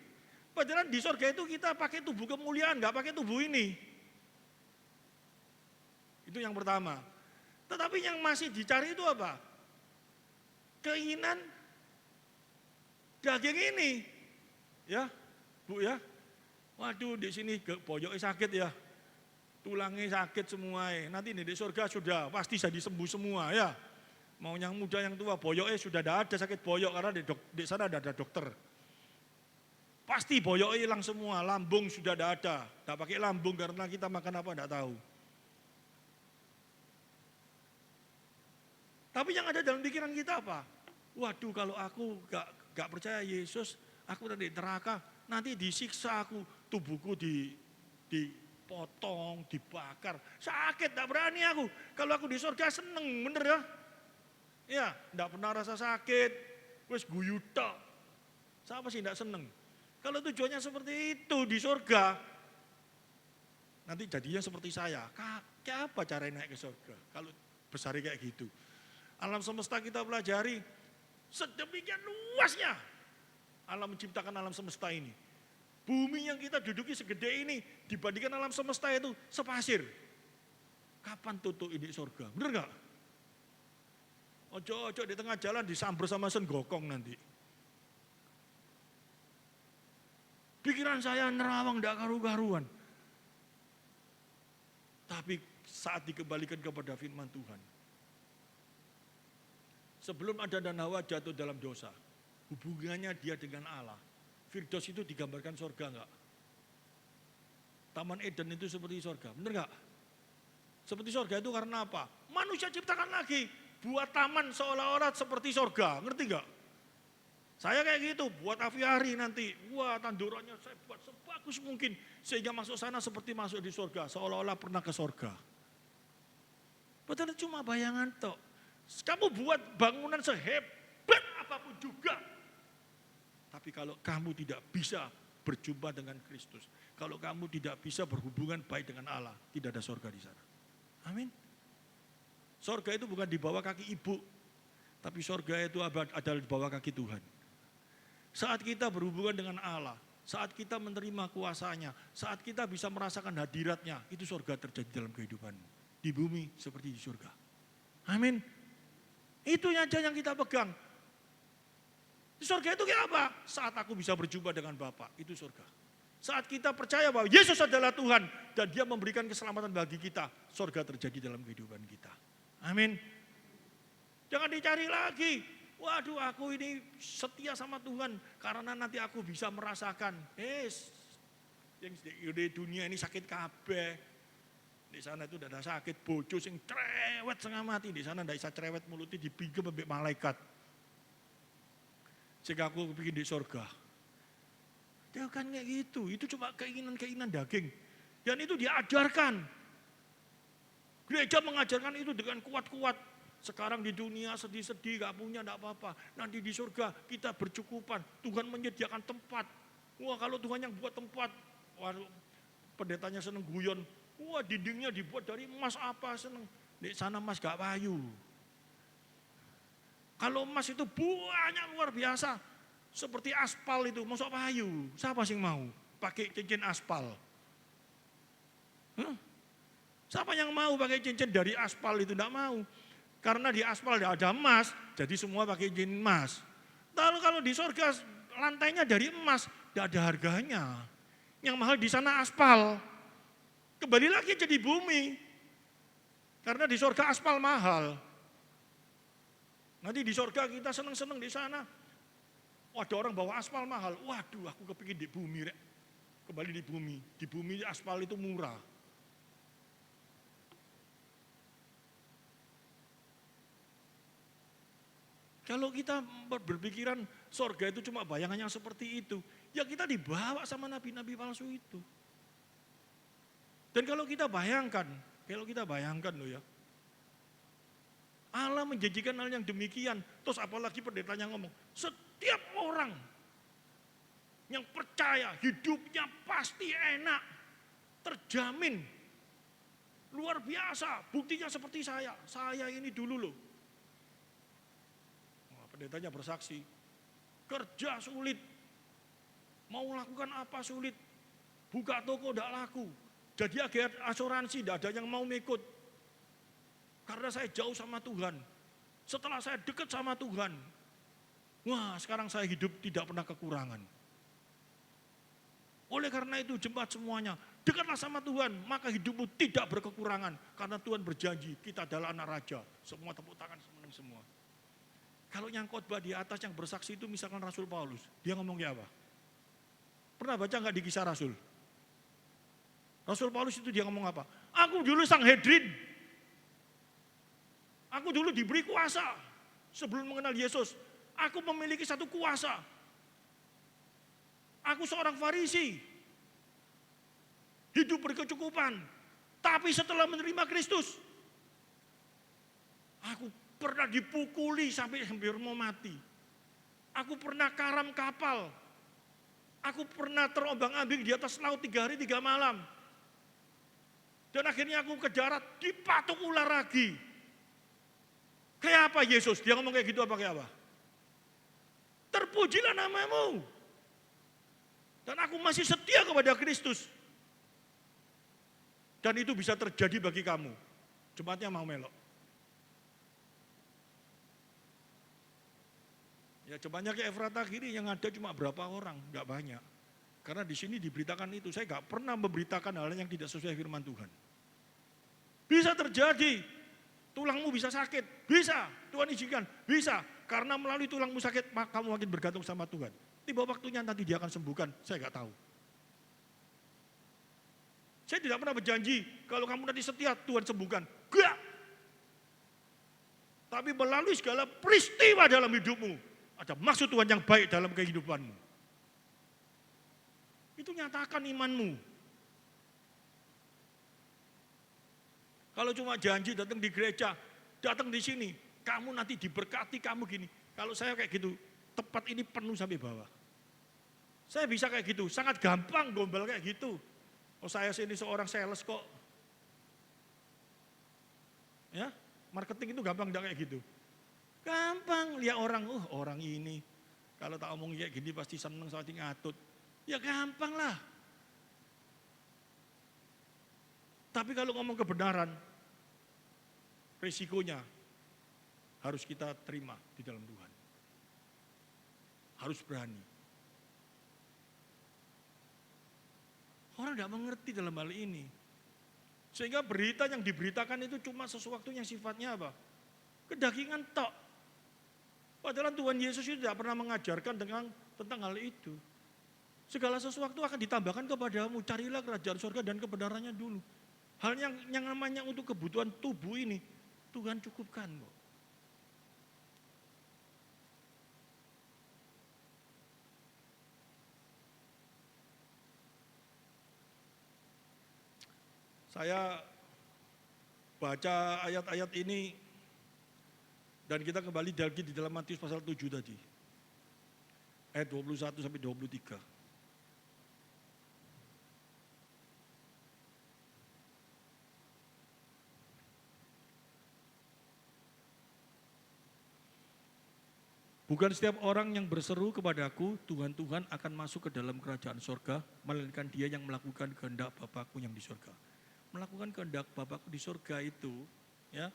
Padahal di surga itu kita pakai tubuh kemuliaan, nggak pakai tubuh ini. Itu yang pertama. Tetapi yang masih dicari itu apa? Keinginan daging ini. Ya, Bu ya. Waduh, di sini boyoknya sakit ya. Tulangnya sakit semua. Nanti di surga sudah pasti jadi sembuh semua ya. Mau yang muda yang tua, boyoknya sudah tidak ada sakit boyok karena di sana ada dokter. Pasti boyoknya hilang semua, lambung sudah tidak ada. Tidak pakai lambung karena kita makan apa tidak tahu. Tapi yang ada dalam pikiran kita apa? Waduh, kalau aku gak percaya Yesus, aku nanti neraka, nanti disiksa aku, tubuhku dipotong, dibakar. Sakit, gak berani aku. Kalau aku di surga seneng, bener ya? Ya, gak pernah rasa sakit, wes guyu tok. Siapa sih gak seneng? Kalau tujuannya seperti itu di surga, nanti jadinya seperti saya. Kayak apa cara naik ke surga? Kalau besarnya kayak gitu. Alam semesta kita pelajari sedemikian luasnya. Allah menciptakan alam semesta ini. Bumi yang kita duduki segede ini dibandingkan alam semesta itu sepasir. Kapan tutup ini surga? Bener gak? Ojo di tengah jalan disamber sama sen gokong nanti. Pikiran saya nerawang gak karu-karuan. Tapi saat dikembalikan kepada firman Tuhan. Sebelum Adam dan Hawa jatuh dalam dosa, hubungannya dia dengan Allah. Firdaus itu digambarkan surga enggak? Taman Eden itu seperti surga, benar enggak? Seperti surga itu karena apa? Manusia ciptakan lagi, buat taman seolah-olah seperti surga, ngerti enggak? Saya kayak gitu, buat aviari nanti, wah tandurannya saya buat sebagus mungkin, sehingga masuk sana seperti masuk di surga, seolah-olah pernah ke surga. Padahal cuma bayangan tok. Kamu buat bangunan sehebat apapun juga. Tapi kalau kamu tidak bisa berjumpa dengan Kristus, kalau kamu tidak bisa berhubungan baik dengan Allah, tidak ada surga di sana. Amin. Surga itu bukan di bawah kaki ibu, tapi surga itu adalah di bawah kaki Tuhan. Saat kita berhubungan dengan Allah, saat kita menerima kuasanya, saat kita bisa merasakan hadiratnya, itu surga terjadi dalam kehidupanmu. Di bumi seperti di surga. Amin. Itu aja yang kita pegang. Di surga itu kayak apa? Saat aku bisa berjumpa dengan Bapa, itu surga. Saat kita percaya bahwa Yesus adalah Tuhan dan Dia memberikan keselamatan bagi kita, surga terjadi dalam kehidupan kita. Amin. Jangan dicari lagi. Waduh, aku ini setia sama Tuhan karena nanti aku bisa merasakan. Yang di dunia ini sakit kabeh. Di sana itu tidak ada sakit, bojo sing cerewet setengah mati. Di sana tidak bisa cerewet mulutnya dipinggam sampai malaikat. Jika aku bikin di surga. Dia kan kayak gitu, itu cuma keinginan-keinginan daging. Dan itu diajarkan. Gereja mengajarkan itu dengan kuat-kuat. Sekarang di dunia sedih-sedih, gak punya, gak apa-apa. Nanti di surga kita bercukupan. Tuhan menyediakan tempat. Wah, kalau Tuhan yang buat tempat, waduh, pendetanya seneng guyon. Wah, dindingnya dibuat dari emas apa seneng. Di sana emas gak payu. Kalau emas itu banyak luar biasa. Seperti aspal itu, masuk payu. Siapa sih mau pakai cincin aspal? Hah? Siapa yang mau pakai cincin dari aspal itu? Tidak mau. Karena di aspal tidak ada emas, jadi semua pakai cincin emas. Lalu kalau di surga lantainya dari emas, tidak ada harganya. Yang mahal di sana aspal. Kembali lagi jadi bumi. Karena di surga aspal mahal. Nanti di surga kita senang-senang di sana. Ada orang bawa aspal mahal. Waduh, aku kepingin di bumi. Rek. Kembali di bumi. Di bumi aspal itu murah. Kalau kita berpikiran surga itu cuma bayangannya seperti itu. Ya kita dibawa sama nabi-nabi palsu itu. Dan kalau kita bayangkan loh ya. Allah menjanjikan hal yang demikian. Terus apalagi pendetanya ngomong, setiap orang yang percaya hidupnya pasti enak, terjamin, luar biasa. Buktinya seperti saya ini dulu loh. Pendetanya bersaksi, kerja sulit, mau lakukan apa sulit, buka toko tidak laku, jadi agen asuransi tidak ada yang mau mengikut. Karena saya jauh sama Tuhan. Setelah saya dekat sama Tuhan, wah sekarang saya hidup tidak pernah kekurangan. Oleh karena itu jemaat semuanya, dekatlah sama Tuhan, maka hidupmu tidak berkekurangan. Karena Tuhan berjanji, kita adalah anak raja. Semua tepuk tangan, senang semua. Kalau yang khotbah di atas yang bersaksi itu misalkan Rasul Paulus, dia ngomong kayak apa? Pernah baca nggak di Kisah Rasul? Rasul Paulus itu dia ngomong apa? Aku dulu Sanhedrin. Aku dulu diberi kuasa sebelum mengenal Yesus. Aku memiliki satu kuasa. Aku seorang Farisi. Hidup berkecukupan. Tapi setelah menerima Kristus, aku pernah dipukuli sampai hampir mau mati. Aku pernah karam kapal. Aku pernah terombang-ambing di atas laut 3 hari 3 malam. Dan akhirnya aku ke darat, dipatuk ular lagi. Kayak apa Yesus? Dia ngomong kayak gitu apa kayak apa? Terpujilah namamu. Dan aku masih setia kepada Kristus. Dan itu bisa terjadi bagi kamu. Jemaatnya mau melok. Ya jemaatnya ke Efrata kiri yang ada cuma berapa orang, enggak banyak. Karena di sini diberitakan itu, saya enggak pernah memberitakan hal yang tidak sesuai firman Tuhan. Bisa terjadi. Tulangmu bisa sakit, bisa, Tuhan izinkan, bisa. Karena melalui tulangmu sakit, kamu makin bergantung sama Tuhan. Tiba waktunya nanti dia akan sembuhkan, saya nggak tahu. Saya tidak pernah berjanji, kalau kamu nanti setia, Tuhan sembuhkan. Enggak. Tapi melalui segala peristiwa dalam hidupmu, ada maksud Tuhan yang baik dalam kehidupanmu. Itu nyatakan imanmu. Kalau cuma janji datang di gereja, datang di sini, kamu nanti diberkati, kamu gini. Kalau saya kayak gitu, tempat ini penuh sampai bawah. Saya bisa kayak gitu, sangat gampang gombal kayak gitu. Oh saya sini seorang sales kok. Ya, marketing itu gampang enggak kayak gitu. Gampang, lihat orang, orang ini. Kalau tak omong kayak gini pasti seneng sama ngatut. Ya gampang lah. Tapi kalau ngomong kebenaran, resikonya harus kita terima di dalam Tuhan. Harus berani. Orang tidak mengerti dalam hal ini. Sehingga berita yang diberitakan itu cuma sesuatu yang sifatnya apa? Kedagingan tok. Padahal Tuhan Yesus itu tidak pernah mengajarkan tentang hal itu. Segala sesuatu akan ditambahkan kepadamu. Carilah kerajaan surga dan kebenarannya dulu. Hal yang namanya untuk kebutuhan tubuh ini, Tuhan cukupkan kok. Saya baca ayat-ayat ini dan kita kembali lagi di dalam Matius pasal 7 tadi. Ayat 21 sampai 23. Bukan setiap orang yang berseru kepadaku, Tuhan, Tuhan akan masuk ke dalam kerajaan surga, melainkan dia yang melakukan kehendak Bapakku yang di surga. Melakukan kehendak Bapakku di surga itu ya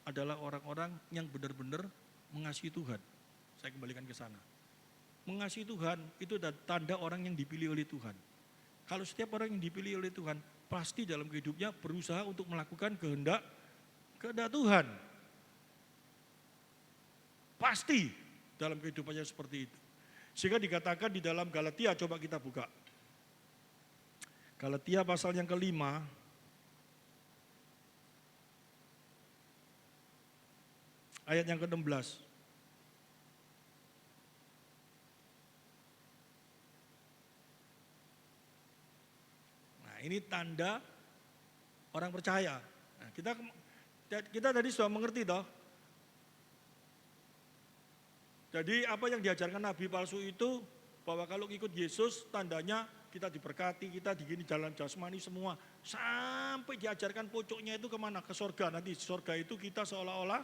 adalah orang-orang yang benar-benar mengasihi Tuhan. Saya kembalikan ke sana. Mengasihi Tuhan itu tanda orang yang dipilih oleh Tuhan. Kalau setiap orang yang dipilih oleh Tuhan, pasti dalam hidupnya berusaha untuk melakukan kehendak Tuhan. Pasti dalam kehidupannya seperti itu. Sehingga dikatakan di dalam Galatia, coba kita buka. Galatia pasal yang kelima, ayat yang ke-16. Nah, ini tanda orang percaya. Nah, kita tadi sudah mengerti toh. Jadi apa yang diajarkan nabi palsu itu bahwa kalau ikut Yesus tandanya kita diberkati, kita digini jalan jasmani semua. Sampai diajarkan pucuknya itu kemana? Ke surga. Nanti surga itu kita seolah-olah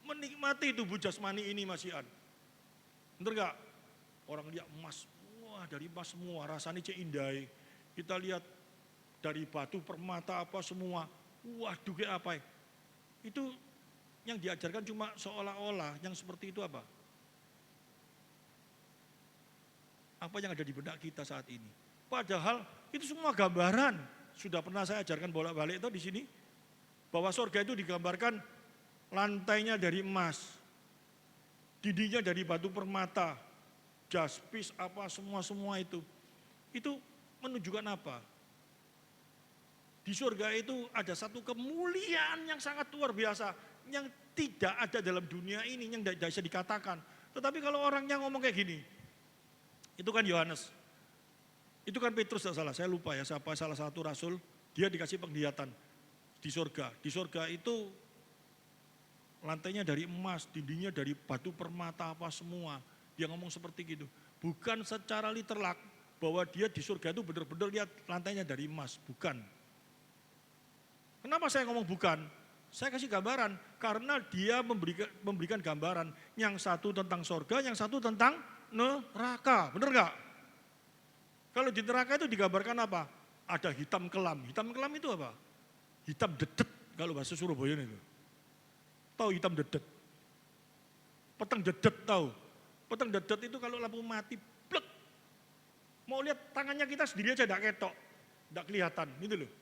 menikmati tubuh jasmani ini masihan. Bener gak? Orang lihat emas, wah dari emas semua, rasanya cek indah. Kita lihat dari batu permata apa semua, waduh kayak apa. Itu yang diajarkan cuma seolah-olah, yang seperti itu apa? Apa yang ada di benak kita saat ini. Padahal itu semua gambaran. Sudah pernah saya ajarkan bolak-balik itu di sini. Bahwa surga itu digambarkan lantainya dari emas. Dindingnya dari batu permata. Jaspis apa semua itu. Itu menunjukkan apa? Di surga itu ada satu kemuliaan yang sangat luar biasa. Yang tidak ada dalam dunia ini, yang tidak bisa dikatakan. Tetapi kalau orangnya ngomong kayak gini, itu kan Yohanes, itu kan Petrus tidak salah, saya lupa ya siapa salah satu rasul, dia dikasih penglihatan di surga. Di surga itu lantainya dari emas, dindingnya dari batu permata apa semua. Dia ngomong seperti gitu. Bukan secara literal bahwa dia di surga itu benar-benar lihat lantainya dari emas, bukan. Kenapa saya ngomong bukan? Saya kasih gambaran, karena dia memberikan gambaran, yang satu tentang surga, yang satu tentang neraka, bener gak? Kalau di neraka itu digambarkan apa? Ada hitam kelam. Hitam kelam itu apa? Hitam dedet, kalau bahasa Surabaya itu. Tahu hitam dedet? Peteng dedet tahu? Peteng dedet itu kalau lampu mati, plek. Mau lihat tangannya kita sendiri aja tidak ketok, tidak kelihatan, gitu loh.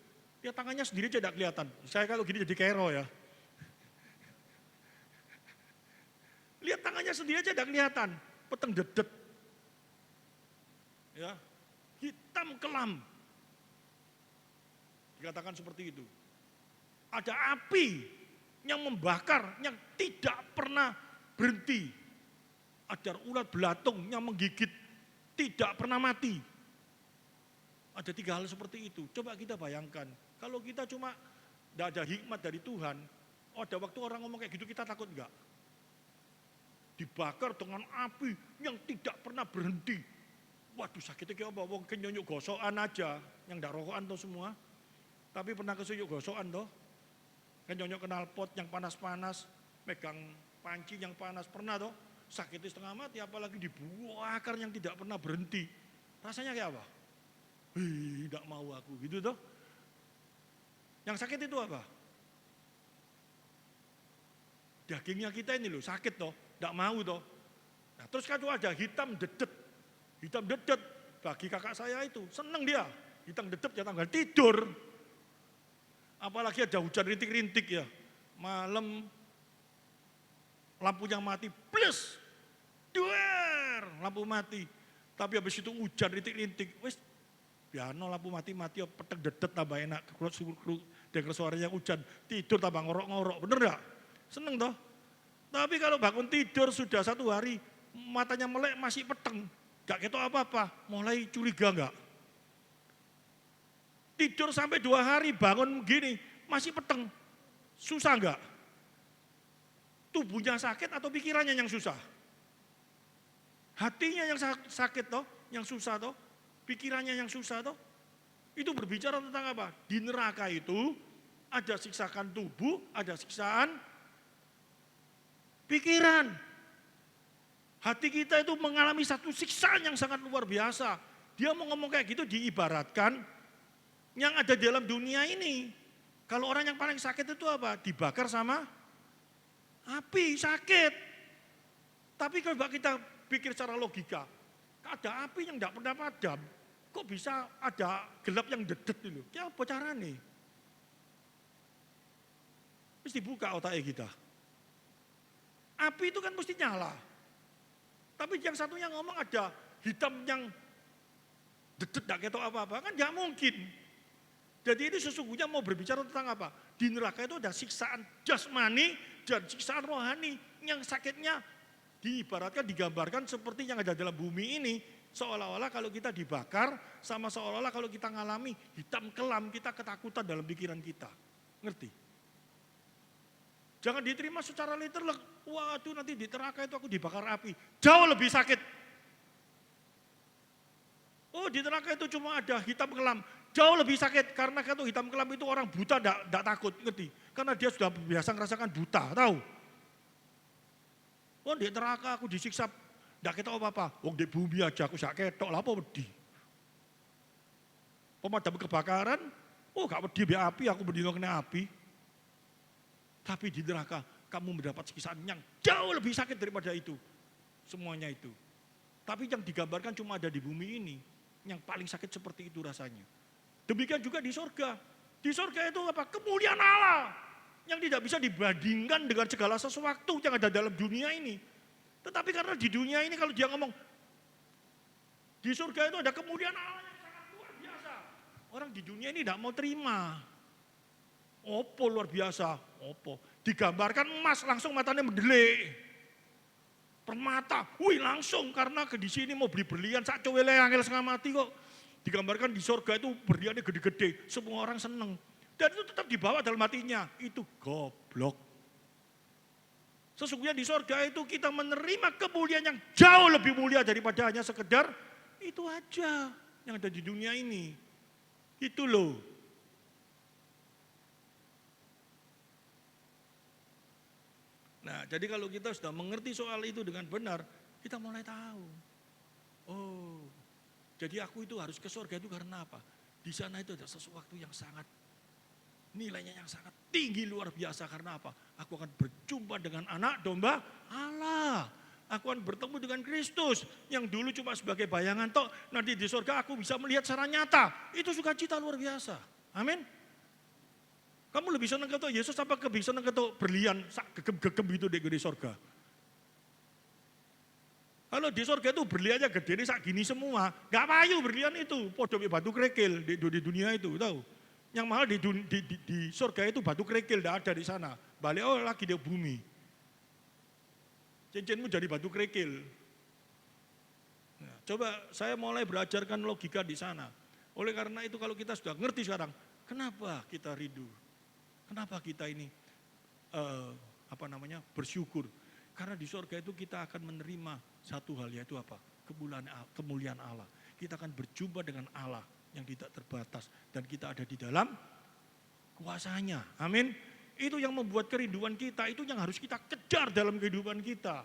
Lihat tangannya sendiri aja tidak kelihatan. Saya kalau gini jadi kero ya. Lihat tangannya sendiri aja tidak kelihatan. Peteng dedet. Ya, hitam kelam. Dikatakan seperti itu. Ada api yang membakar, yang tidak pernah berhenti. Ada ulat belatung yang menggigit, tidak pernah mati. Ada 3 hal seperti itu. Coba kita bayangkan, kalau kita cuma tidak ada hikmat dari Tuhan, ada waktu orang ngomong kayak gitu kita takut enggak? Dibakar dengan api yang tidak pernah berhenti. Waduh sakitnya kayak apa? Wong kenyonyok gosokan aja, yang tidak rokokan tuh semua. Tapi pernah kesunyuk gosokan toh? Kenyonyok knalpot yang panas-panas, megang panci yang panas, pernah toh? Sakitnya setengah mati, apalagi dibakar yang tidak pernah berhenti. Rasanya kayak apa? Tidak mau aku, gitu toh. Yang sakit itu apa? Dagingnya kita ini loh, sakit toh, tidak mau toh. Nah, terus kan ada hitam dedet. Hitam dedet, bagi kakak saya itu, seneng dia. Hitam dedet ya tanggal tidur. Apalagi ada hujan rintik-rintik ya. Malam, lampunya mati, plus, duer, lampu mati. Tapi habis itu hujan rintik-rintik, wis, piano lampu mati-mati, petek dedet tambah enak. Dengar suaranya hujan, tidur tambah ngorok-ngorok, bener gak? Seneng toh? Tapi kalau bangun tidur sudah 1 hari, matanya melek masih peteng. Gak ketok apa-apa, mulai curiga gak? Tidur sampai 2 hari, bangun gini, masih peteng. Susah gak? Tubuhnya sakit atau pikirannya yang susah? Hatinya yang sakit toh, yang susah toh, pikirannya yang susah toh. Itu berbicara tentang apa? Di neraka itu ada siksaan tubuh, ada siksaan pikiran. Hati kita itu mengalami satu siksaan yang sangat luar biasa. Dia mau ngomong kayak gitu diibaratkan yang ada di dalam dunia ini. Kalau orang yang paling sakit itu apa? Dibakar sama api, sakit. Tapi kalau kita pikir secara logika, ada api yang tidak pernah padam, kok bisa ada gelap yang dedet dulu? Ya apa caranya? Mesti buka otaknya kita. Api itu kan mesti nyala. Tapi yang satunya ngomong ada hitam yang dedet, tidak ketok apa-apa, kan nggak mungkin. Jadi ini sesungguhnya mau berbicara tentang apa? Di neraka itu ada siksaan jasmani dan siksaan rohani yang sakitnya diibaratkan, digambarkan seperti yang ada dalam bumi ini. Seolah-olah kalau kita dibakar, sama seolah-olah kalau kita ngalami hitam kelam, kita ketakutan dalam pikiran kita. Ngerti? Jangan diterima secara literal, waduh nanti di neraka itu aku dibakar api. Jauh lebih sakit. Oh di neraka itu cuma ada hitam kelam. Jauh lebih sakit karena kalau hitam kelam itu orang buta tidak takut, ngerti? Karena dia sudah biasa merasakan buta, tahu? Oh di neraka aku disiksa, tidak ketok apa-apa. Oh di bumi aja aku gak ketok, lah apa wedi? Pemadam kebakaran, oh gak wedi be api, aku berdino kena api. Tapi di neraka kamu mendapat siksaan yang jauh lebih sakit daripada itu. Semuanya itu. Tapi yang digambarkan cuma ada di bumi ini. Yang paling sakit seperti itu rasanya. Demikian juga di sorga. Di sorga itu apa? Kemuliaan Allah. Yang tidak bisa dibandingkan dengan segala sesuatu yang ada dalam dunia ini. Tetapi karena di dunia ini kalau dia ngomong, di surga itu ada kemuliaan Allah yang sangat luar biasa. Orang di dunia ini tidak mau terima. Opo luar biasa, opo. Digambarkan emas langsung matanya mendelik. Permata, wih langsung karena di sini mau beli berlian, sak cowele angel setengah mati kok. Digambarkan di surga itu berliannya gede-gede, semua orang seneng. Dan itu tetap dibawa dalam hatinya, itu goblok. Sesungguhnya di surga itu kita menerima kemuliaan yang jauh lebih mulia daripada hanya sekedar itu aja yang ada di dunia ini. Itu loh. Nah, jadi kalau kita sudah mengerti soal itu dengan benar, kita mulai tahu. Oh, jadi aku itu harus ke surga itu karena apa? Di sana itu ada sesuatu yang sangat, nilainya yang sangat tinggi luar biasa. Karena apa? Aku akan berjumpa dengan anak domba Allah. Aku akan bertemu dengan Kristus yang dulu cuma sebagai bayangan toh. Nanti di surga aku bisa melihat secara nyata. Itu sukacita luar biasa. Amin. Kamu lebih senang ketok Yesus apa lebih senang ketok berlian sak gegem-gegem itu di surga? Kalau di surga itu berliannya gede ini sak gini semua, gak payu berlian itu, podo batu kerikil di dunia itu, tahu? Yang mahal di surga itu batu kerikil, tidak ada di sana. Balik lagi di bumi. Cincinmu jadi batu kerikil. Nah, coba saya mulai belajarkan logika di sana. Oleh karena itu kalau kita sudah ngerti sekarang, kenapa kita rindu? Kenapa kita ini bersyukur? Karena di surga itu kita akan menerima satu hal, yaitu apa? Kemuliaan Allah. Kita akan berjumpa dengan Allah yang tidak terbatas dan kita ada di dalam kuasanya. Amin. Itu yang membuat kerinduan kita, itu yang harus kita kejar dalam kehidupan kita.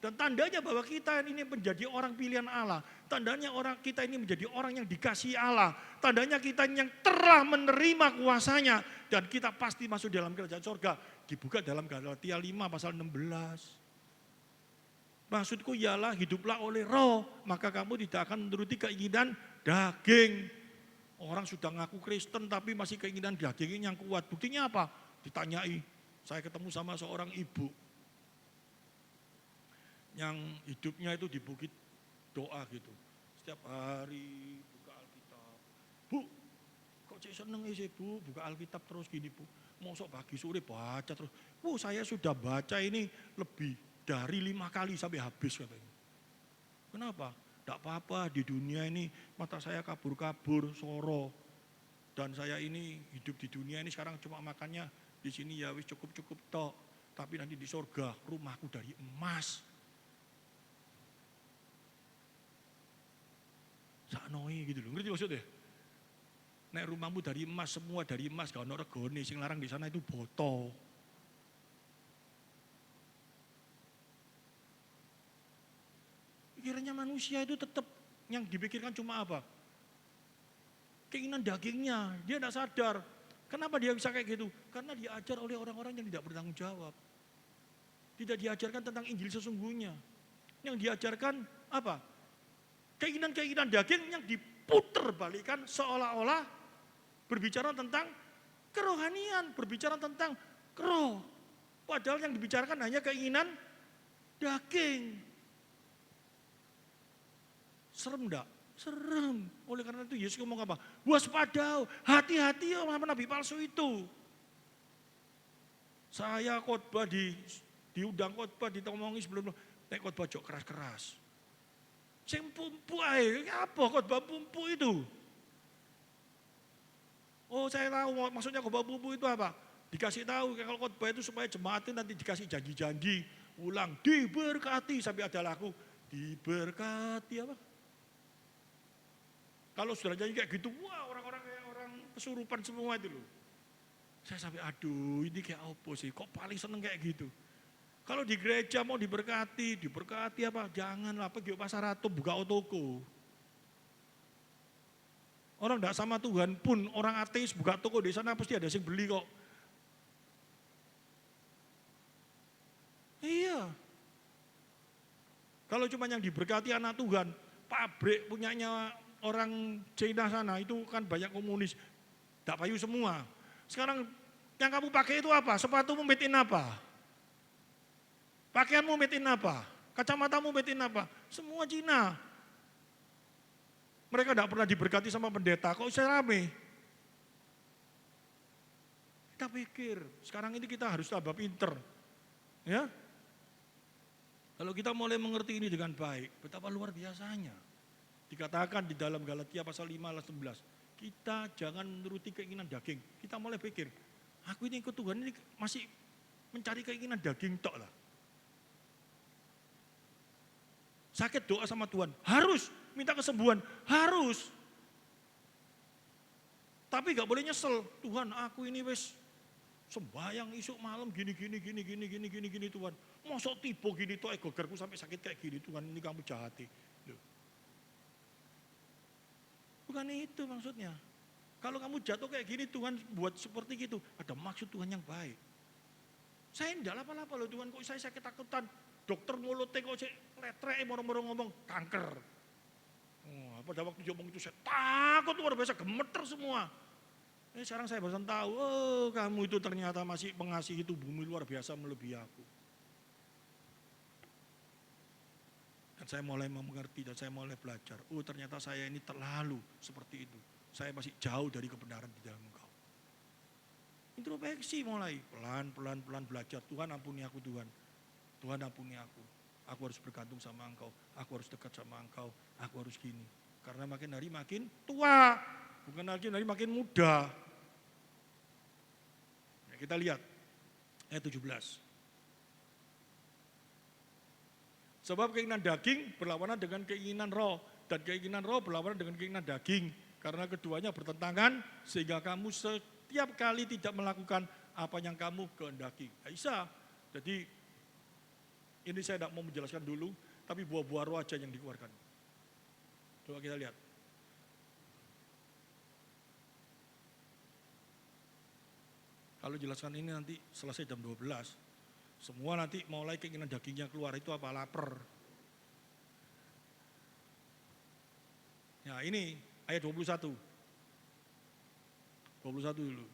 Dan tandanya bahwa kita ini menjadi orang pilihan Allah. Tandanya kita ini menjadi orang yang dikasihi Allah. Tandanya kita yang telah menerima kuasanya. Dan kita pasti masuk dalam kerajaan surga. Dibuka dalam Galatia 5 pasal 16. Maksudku ialah hiduplah oleh roh. Maka kamu tidak akan menuruti keinginan daging. Orang sudah ngaku Kristen tapi masih keinginan dagingnya yang kuat. Buktinya apa? Ditanyai. Saya ketemu sama seorang ibu. Yang hidupnya itu di bukit doa gitu. Setiap hari buka Alkitab. Bu, kok cek seneng sih bu, buka Alkitab terus gini bu. Mosok pagi sore baca terus. Bu, saya sudah baca ini lebih dari 5 kali sampai habis katanya. Kenapa? Tidak apa-apa di dunia ini mata saya kabur-kabur, soro. Dan saya ini hidup di dunia ini sekarang cuma makannya di sini ya wis cukup-cukup tok. Tapi nanti di surga rumahku dari emas. Saknoi gitu loh, ngerti maksudnya? Nek rumahmu dari emas, semua dari emas, gak ada regone, sing larang di sana itu boto. Pikirannya manusia itu tetap yang dipikirkan cuma apa? Keinginan dagingnya, dia tidak sadar. Kenapa dia bisa kayak gitu? Karena diajar oleh orang-orang yang tidak bertanggung jawab. Tidak diajarkan tentang Injil sesungguhnya. Yang diajarkan apa? Keinginan-keinginan daging yang diputer balikan seolah-olah berbicara tentang kerohanian, berbicara tentang roh. Padahal yang dibicarakan hanya keinginan daging. Serem enggak? Serem. Oleh karena itu Yesus ngomong apa? Waspada, hati-hati sama nabi palsu itu. Saya khotbah diundang khotbah, ditomongi sebelum nek khotbah jok keras-keras. Sing pumpu ae, apa khotbah pumpu itu? Oh, saya tahu maksudnya khotbah pumpu itu apa? Dikasih tahu kalau khotbah itu supaya jemaat itu nanti dikasih janji-janji, ulang diberkati sampai ada lagu diberkati apa? Kalau sudah janji kayak gitu, wah orang-orang kayak orang kesurupan semua itu loh. Saya sampai aduh ini kayak apa sih, kok paling seneng kayak gitu. Kalau di gereja mau diberkati apa? Janganlah pergi ke pasar atau buka toko. Orang tidak sama Tuhan pun, orang ateis buka toko di sana pasti ada yang beli kok. Iya. Kalau cuma yang diberkati anak Tuhan, pabrik punyanya orang China sana itu kan banyak komunis, tak payu semua. Sekarang yang kamu pakai itu apa? Sepatumu made in apa? Pakaianmu made in apa? Kacamatamu made in apa? Semua Cina. Mereka tidak pernah diberkati sama pendeta, kok bisa rame? Kita pikir, sekarang ini kita harus tambah pinter. Ya? Kalau kita mulai mengerti ini dengan baik, betapa luar biasanya. Dikatakan di dalam Galatia pasal 5 ayat 11, kita jangan menuruti keinginan daging. Kita mulai pikir, aku ini ikut Tuhan ini masih mencari keinginan daging tok lah. Sakit doa sama Tuhan, harus. Minta kesembuhan, harus. Tapi gak boleh nyesel, Tuhan aku ini wis sembahyang isuk malam gini Tuhan. Mosok tiba gini tok gegerku sampai sakit kayak gini Tuhan, ini kamu jahati. Loh. Bukan itu maksudnya. Kalau kamu jatuh kayak gini Tuhan buat seperti gitu, ada maksud Tuhan yang baik. Saya enggak apa-apa loh Tuhan, kok saya sakit takutan. Dokter mulutnya kok saya letrek moro-moro ngomong kanker. Oh, pada waktu dia ngomong itu saya takut luar biasa, gemeter semua. Sekarang saya baru tahu, oh kamu itu ternyata masih mengasihi itu bumi luar biasa melebihi aku. Dan saya mulai mengerti dan saya mulai belajar. Oh ternyata saya ini terlalu seperti itu. Saya masih jauh dari kebenaran di dalam Engkau. Introspeksi mulai, pelan-pelan belajar. Tuhan ampuni aku Tuhan. Tuhan ampuni aku. Aku harus bergantung sama Engkau. Aku harus dekat sama Engkau. Aku harus gini. Karena makin hari makin tua. Bukan lagi dari makin muda. Ya, kita lihat ayat 17. Sebab keinginan daging berlawanan dengan keinginan roh. Dan keinginan roh berlawanan dengan keinginan daging. Karena keduanya bertentangan sehingga kamu setiap kali tidak melakukan apa yang kamu kehendaki. Bisa. Jadi ini saya tidak mau menjelaskan dulu. Tapi buah-buah roh aja yang dikeluarkan. Coba kita lihat. Kalau jelaskan ini nanti selesai jam 12. Semua nanti mulai keinginan dagingnya keluar itu apa? Lapar. Ya ini ayat 21. 21 dulu.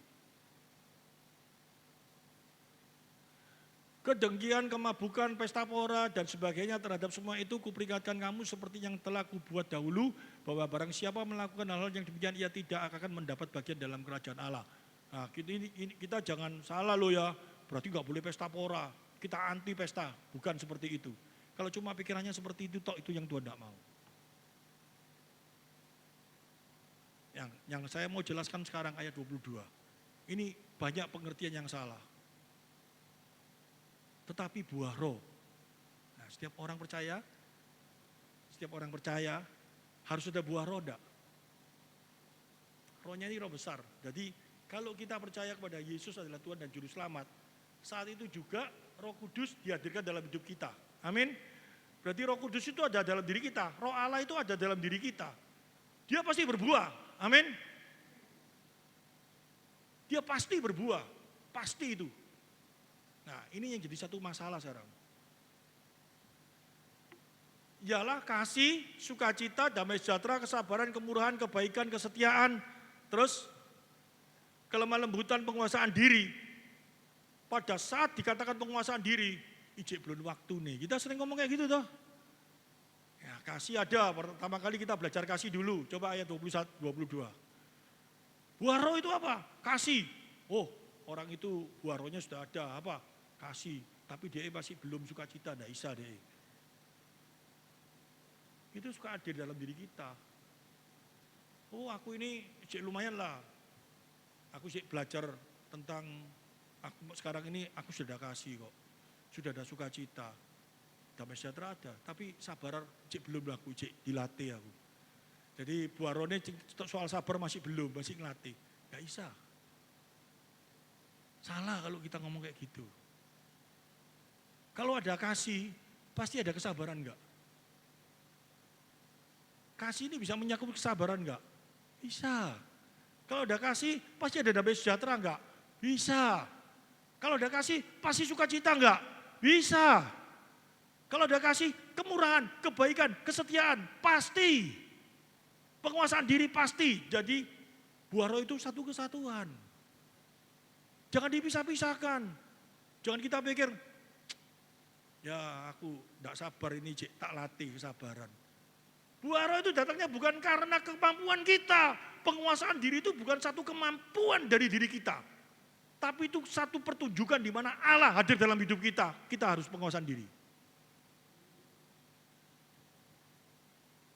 Kedengkian, kemabukan, pesta pora dan sebagainya terhadap semua itu kuperingatkan kamu seperti yang telah kubuat dahulu. Bahwa barang siapa melakukan hal-hal yang demikian ia tidak akan mendapat bagian dalam kerajaan Allah. Nah, kita jangan salah loh ya, berarti nggak boleh pesta pora, kita anti pesta, bukan seperti itu. Kalau cuma pikirannya seperti itu, itu yang Tuhan tidak mau. Yang saya mau jelaskan sekarang ayat 22, ini banyak pengertian yang salah. Tetapi buah roh, nah, setiap orang percaya harus ada buah roh enggak? Rohnya ini roh besar, jadi kalau kita percaya kepada Yesus adalah Tuhan dan Juru Selamat, saat itu juga Roh Kudus dihadirkan dalam hidup kita. Amin. Berarti Roh Kudus itu ada dalam diri kita. Roh Allah itu ada dalam diri kita. Dia pasti berbuah. Amin. Dia pasti berbuah. Pasti itu. Nah, ini yang jadi satu masalah sekarang. Ialah kasih, sukacita, damai sejahtera, kesabaran, kemurahan, kebaikan, kesetiaan, terus kelemah lembutan, penguasaan diri. Pada saat dikatakan penguasaan diri, ijek belum waktu nih. Kita sering ngomong kayak gitu toh. Ya, kasih ada. Pertama kali kita belajar kasih dulu. Coba ayat 21, 22. Buah roh itu apa? Kasih. Oh, orang itu buah rohnya sudah ada. Apa? Kasih. Tapi dia masih belum sukacita, enggak bisa deh. Itu suka ada dalam diri kita. Oh, aku ini lumayan lah. Aku belajar tentang, sekarang ini aku sudah kasih kok. Sudah ada sukacita. Damai sejahtera ada. Tapi sabar belum aku, dilatih aku. Jadi buah rohnya soal sabar masih belum, masih ngelatih. Gak bisa. Salah kalau kita ngomong kayak gitu. Kalau ada kasih, pasti ada kesabaran enggak? Kasih ini bisa menyakup kesabaran enggak? Bisa. Kalau ada kasih, pasti ada damai sejahtera enggak? Bisa. Kalau ada kasih, pasti sukacita enggak? Bisa. Kalau ada kasih, kemurahan, kebaikan, kesetiaan, pasti. Penguasaan diri pasti. Jadi buah roh itu satu kesatuan. Jangan dipisah-pisahkan. Jangan kita pikir, ya aku enggak sabar ini tak latih kesabaran. Buah roh itu datangnya bukan karena kemampuan kita. Penguasaan diri itu bukan satu kemampuan dari diri kita. Tapi itu satu pertunjukan di mana Allah hadir dalam hidup kita. Kita harus penguasaan diri.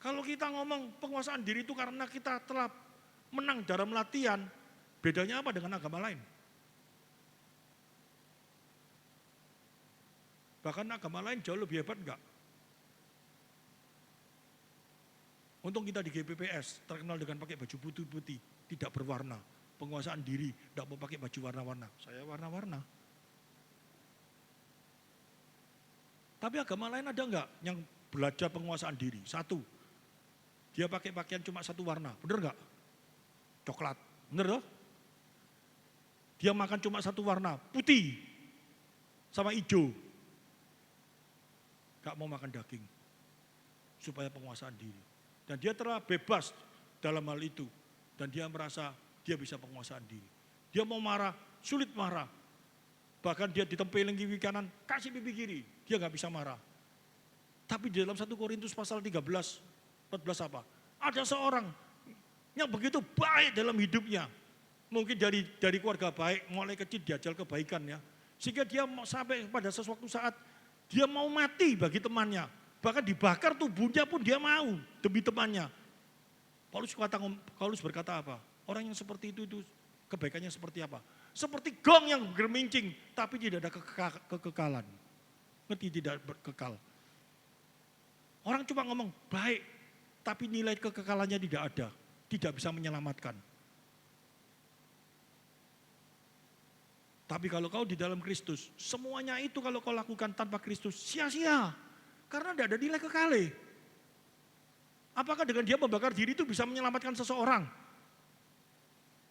Kalau kita ngomong penguasaan diri itu karena kita telah menang dalam latihan, bedanya apa dengan agama lain? Bahkan agama lain jauh lebih hebat enggak? Untung kita di GPPS terkenal dengan pakai baju putih-putih, tidak berwarna. Penguasaan diri, tidak mau pakai baju warna-warna. Saya warna-warna. Tapi agama lain ada enggak yang belajar penguasaan diri? Satu, dia pakai pakaian cuma satu warna, bener enggak? Coklat, bener toh? Dia makan cuma satu warna, putih sama hijau. Enggak mau makan daging, supaya penguasaan diri. Dan dia telah bebas dalam hal itu. Dan dia merasa dia bisa penguasaan diri. Dia mau marah, sulit marah. Bahkan dia ditempelin kiri kanan, kasih pipi kiri. Dia gak bisa marah. Tapi di dalam 1 Korintus pasal 13, 14 apa? Ada seorang yang begitu baik dalam hidupnya. Mungkin dari keluarga baik, mulai kecil diajar kebaikan ya. Sehingga dia sampai pada sesuatu saat, dia mau mati bagi temannya. Bahkan dibakar tubuhnya pun dia mau demi temannya. Paulus berkata apa? Orang yang seperti itu kebaikannya seperti apa? Seperti gong yang bergemincing, tapi tidak ada kekekalan. Ngerti tidak kekal. Orang cuma ngomong baik, tapi nilai kekekalannya tidak ada. Tidak bisa menyelamatkan. Tapi kalau kau di dalam Kristus, semuanya itu kalau kau lakukan tanpa Kristus, sia-sia. Karena tidak ada nilai kekal. Apakah dengan dia membakar diri itu bisa menyelamatkan seseorang?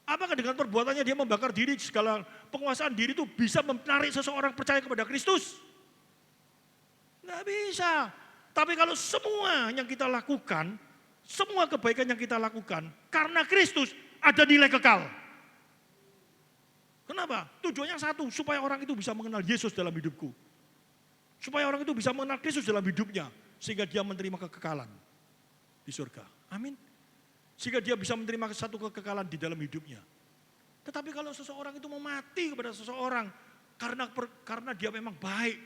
Apakah dengan perbuatannya dia membakar diri, segala penguasaan diri itu bisa menarik seseorang percaya kepada Kristus? Nggak bisa. Tapi kalau semua yang kita lakukan, semua kebaikan yang kita lakukan, karena Kristus ada nilai kekal. Kenapa? Tujuannya satu, supaya orang itu bisa mengenal Yesus dalam hidupku. Supaya orang itu bisa mengenal Kristus dalam hidupnya. Sehingga dia menerima kekekalan di surga. Amin. Sehingga dia bisa menerima satu kekekalan di dalam hidupnya. Tetapi kalau seseorang itu mau mati kepada seseorang karena dia memang baik.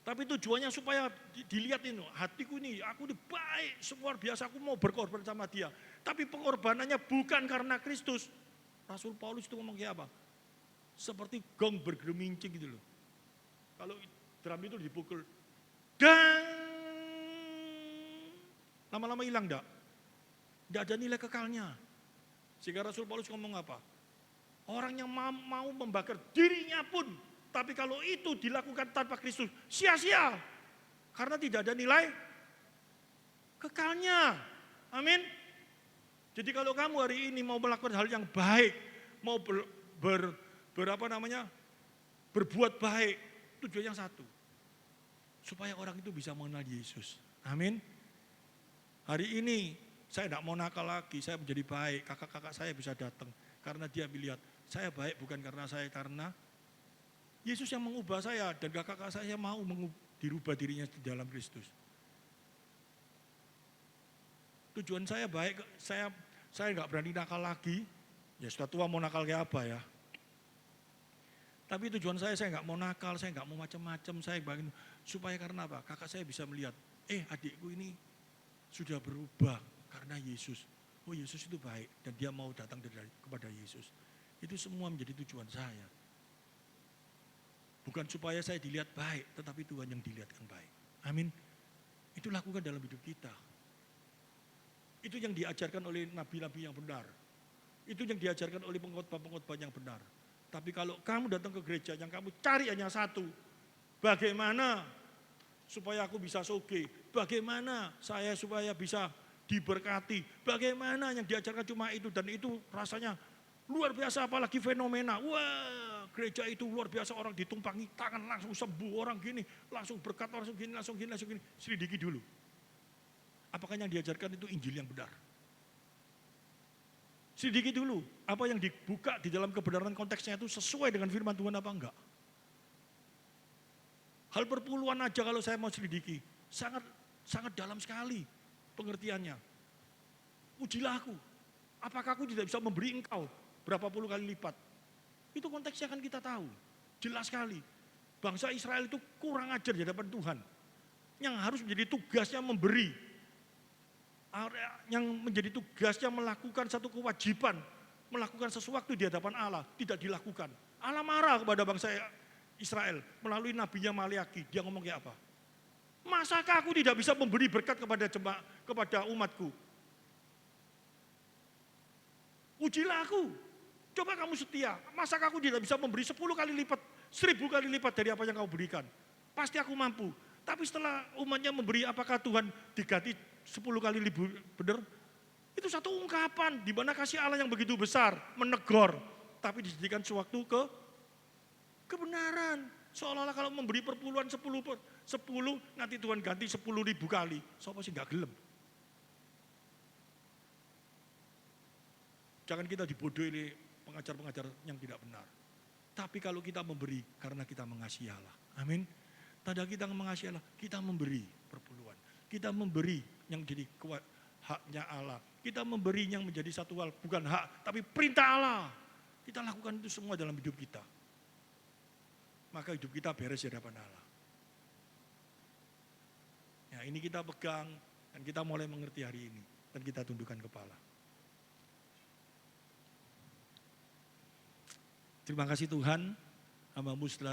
Tapi tujuannya supaya dilihat ini, hatiku ini, aku ini baik, luar biasa, aku mau berkorban sama dia. Tapi pengorbanannya bukan karena Kristus. Rasul Paulus itu ngomong kayak apa? Seperti gong bergemincing gitu loh. Kalau drum itu dipukul, dang, lama-lama hilang enggak? Enggak ada nilai kekalnya. Sehingga Rasul Paulus ngomong apa? Orang yang mau membakar dirinya pun Tapi kalau itu dilakukan tanpa Kristus, sia-sia. Karena tidak ada nilai kekalnya. Amin. Jadi kalau kamu hari ini mau melakukan hal yang baik, mau berbuat baik, tujuan yang satu. Supaya orang itu bisa mengenal Yesus. Amin. Hari ini saya tidak mau nakal lagi, saya menjadi baik, kakak-kakak saya bisa datang. Karena dia melihat, saya baik bukan karena saya, karena Yesus yang mengubah saya dan kakak-kakak saya mau dirubah dirinya di dalam Kristus. Tujuan saya baik, saya nggak berani nakal lagi. Ya sudah tua mau nakal kayak apa ya? Tapi tujuan saya nggak mau nakal, saya nggak mau macam-macam, saya ingin supaya karena apa? Kakak saya bisa melihat, adikku ini sudah berubah karena Yesus. Oh Yesus itu baik dan dia mau datang kepada Yesus. Itu semua menjadi tujuan saya. Bukan supaya saya dilihat baik, tetapi Tuhan yang dilihatkan baik. Amin. Itu lakukan dalam hidup kita. Itu yang diajarkan oleh nabi-nabi yang benar. Itu yang diajarkan oleh pengkhotbah-pengkhotbah yang benar. Tapi kalau kamu datang ke gereja yang kamu cari hanya satu. Bagaimana supaya aku bisa soge? Bagaimana saya supaya bisa diberkati? Bagaimana yang diajarkan cuma itu dan itu rasanya luar biasa, apalagi fenomena. Wah, gereja itu luar biasa, orang ditumpangi tangan langsung sembuh, orang gini, langsung berkat, langsung gini, langsung gini, langsung gini. Selidiki dulu. Apakah yang diajarkan itu Injil yang benar? Selidiki dulu, apa yang dibuka di dalam kebenaran konteksnya itu sesuai dengan firman Tuhan apa enggak? Hal perpuluhan aja kalau saya mau selidiki, sangat dalam sekali pengertiannya. Ujilah aku, apakah aku tidak bisa memberi engkau berapa puluh kali lipat? Itu konteksnya kan kita tahu, jelas sekali. Bangsa Israel itu kurang ajar di hadapan Tuhan. Yang harus menjadi tugasnya memberi, yang menjadi tugasnya melakukan satu kewajiban, melakukan sesuatu di hadapan Allah, tidak dilakukan. Allah marah kepada bangsa Israel melalui nabinya Maliaki. Dia ngomong kayak apa? Masakah aku tidak bisa memberi berkat kepada umatku? Ujilah aku, coba kamu setia. Masakah aku tidak bisa memberi 10 kali lipat, 1000 kali lipat dari apa yang kau berikan? Pasti aku mampu. Tapi setelah umatnya memberi, apakah Tuhan diganti 10 kali lebih benar? Itu satu ungkapan di mana kasih Allah yang begitu besar menegur, tapi dijadikan suatu kebenaran. Seolah-olah kalau memberi perpuluhan 10 nanti Tuhan ganti 10.000 kali. Siapa sih enggak gelem? Jangan kita dibodohi oleh pengajar-pengajar yang tidak benar. Tapi kalau kita memberi karena kita mengasihi Allah. Amin. Tanda kita mengasihi Allah, kita memberi perpuluhan. Kita memberi yang jadi haknya Allah. Kita memberi yang menjadi satu hal, bukan hak, tapi perintah Allah. Kita lakukan itu semua dalam hidup kita. Maka hidup kita beres di hadapan Allah. Ya, ini kita pegang dan kita mulai mengerti hari ini. Dan kita tundukkan kepala. Terima kasih Tuhan, hamba-Mu setelah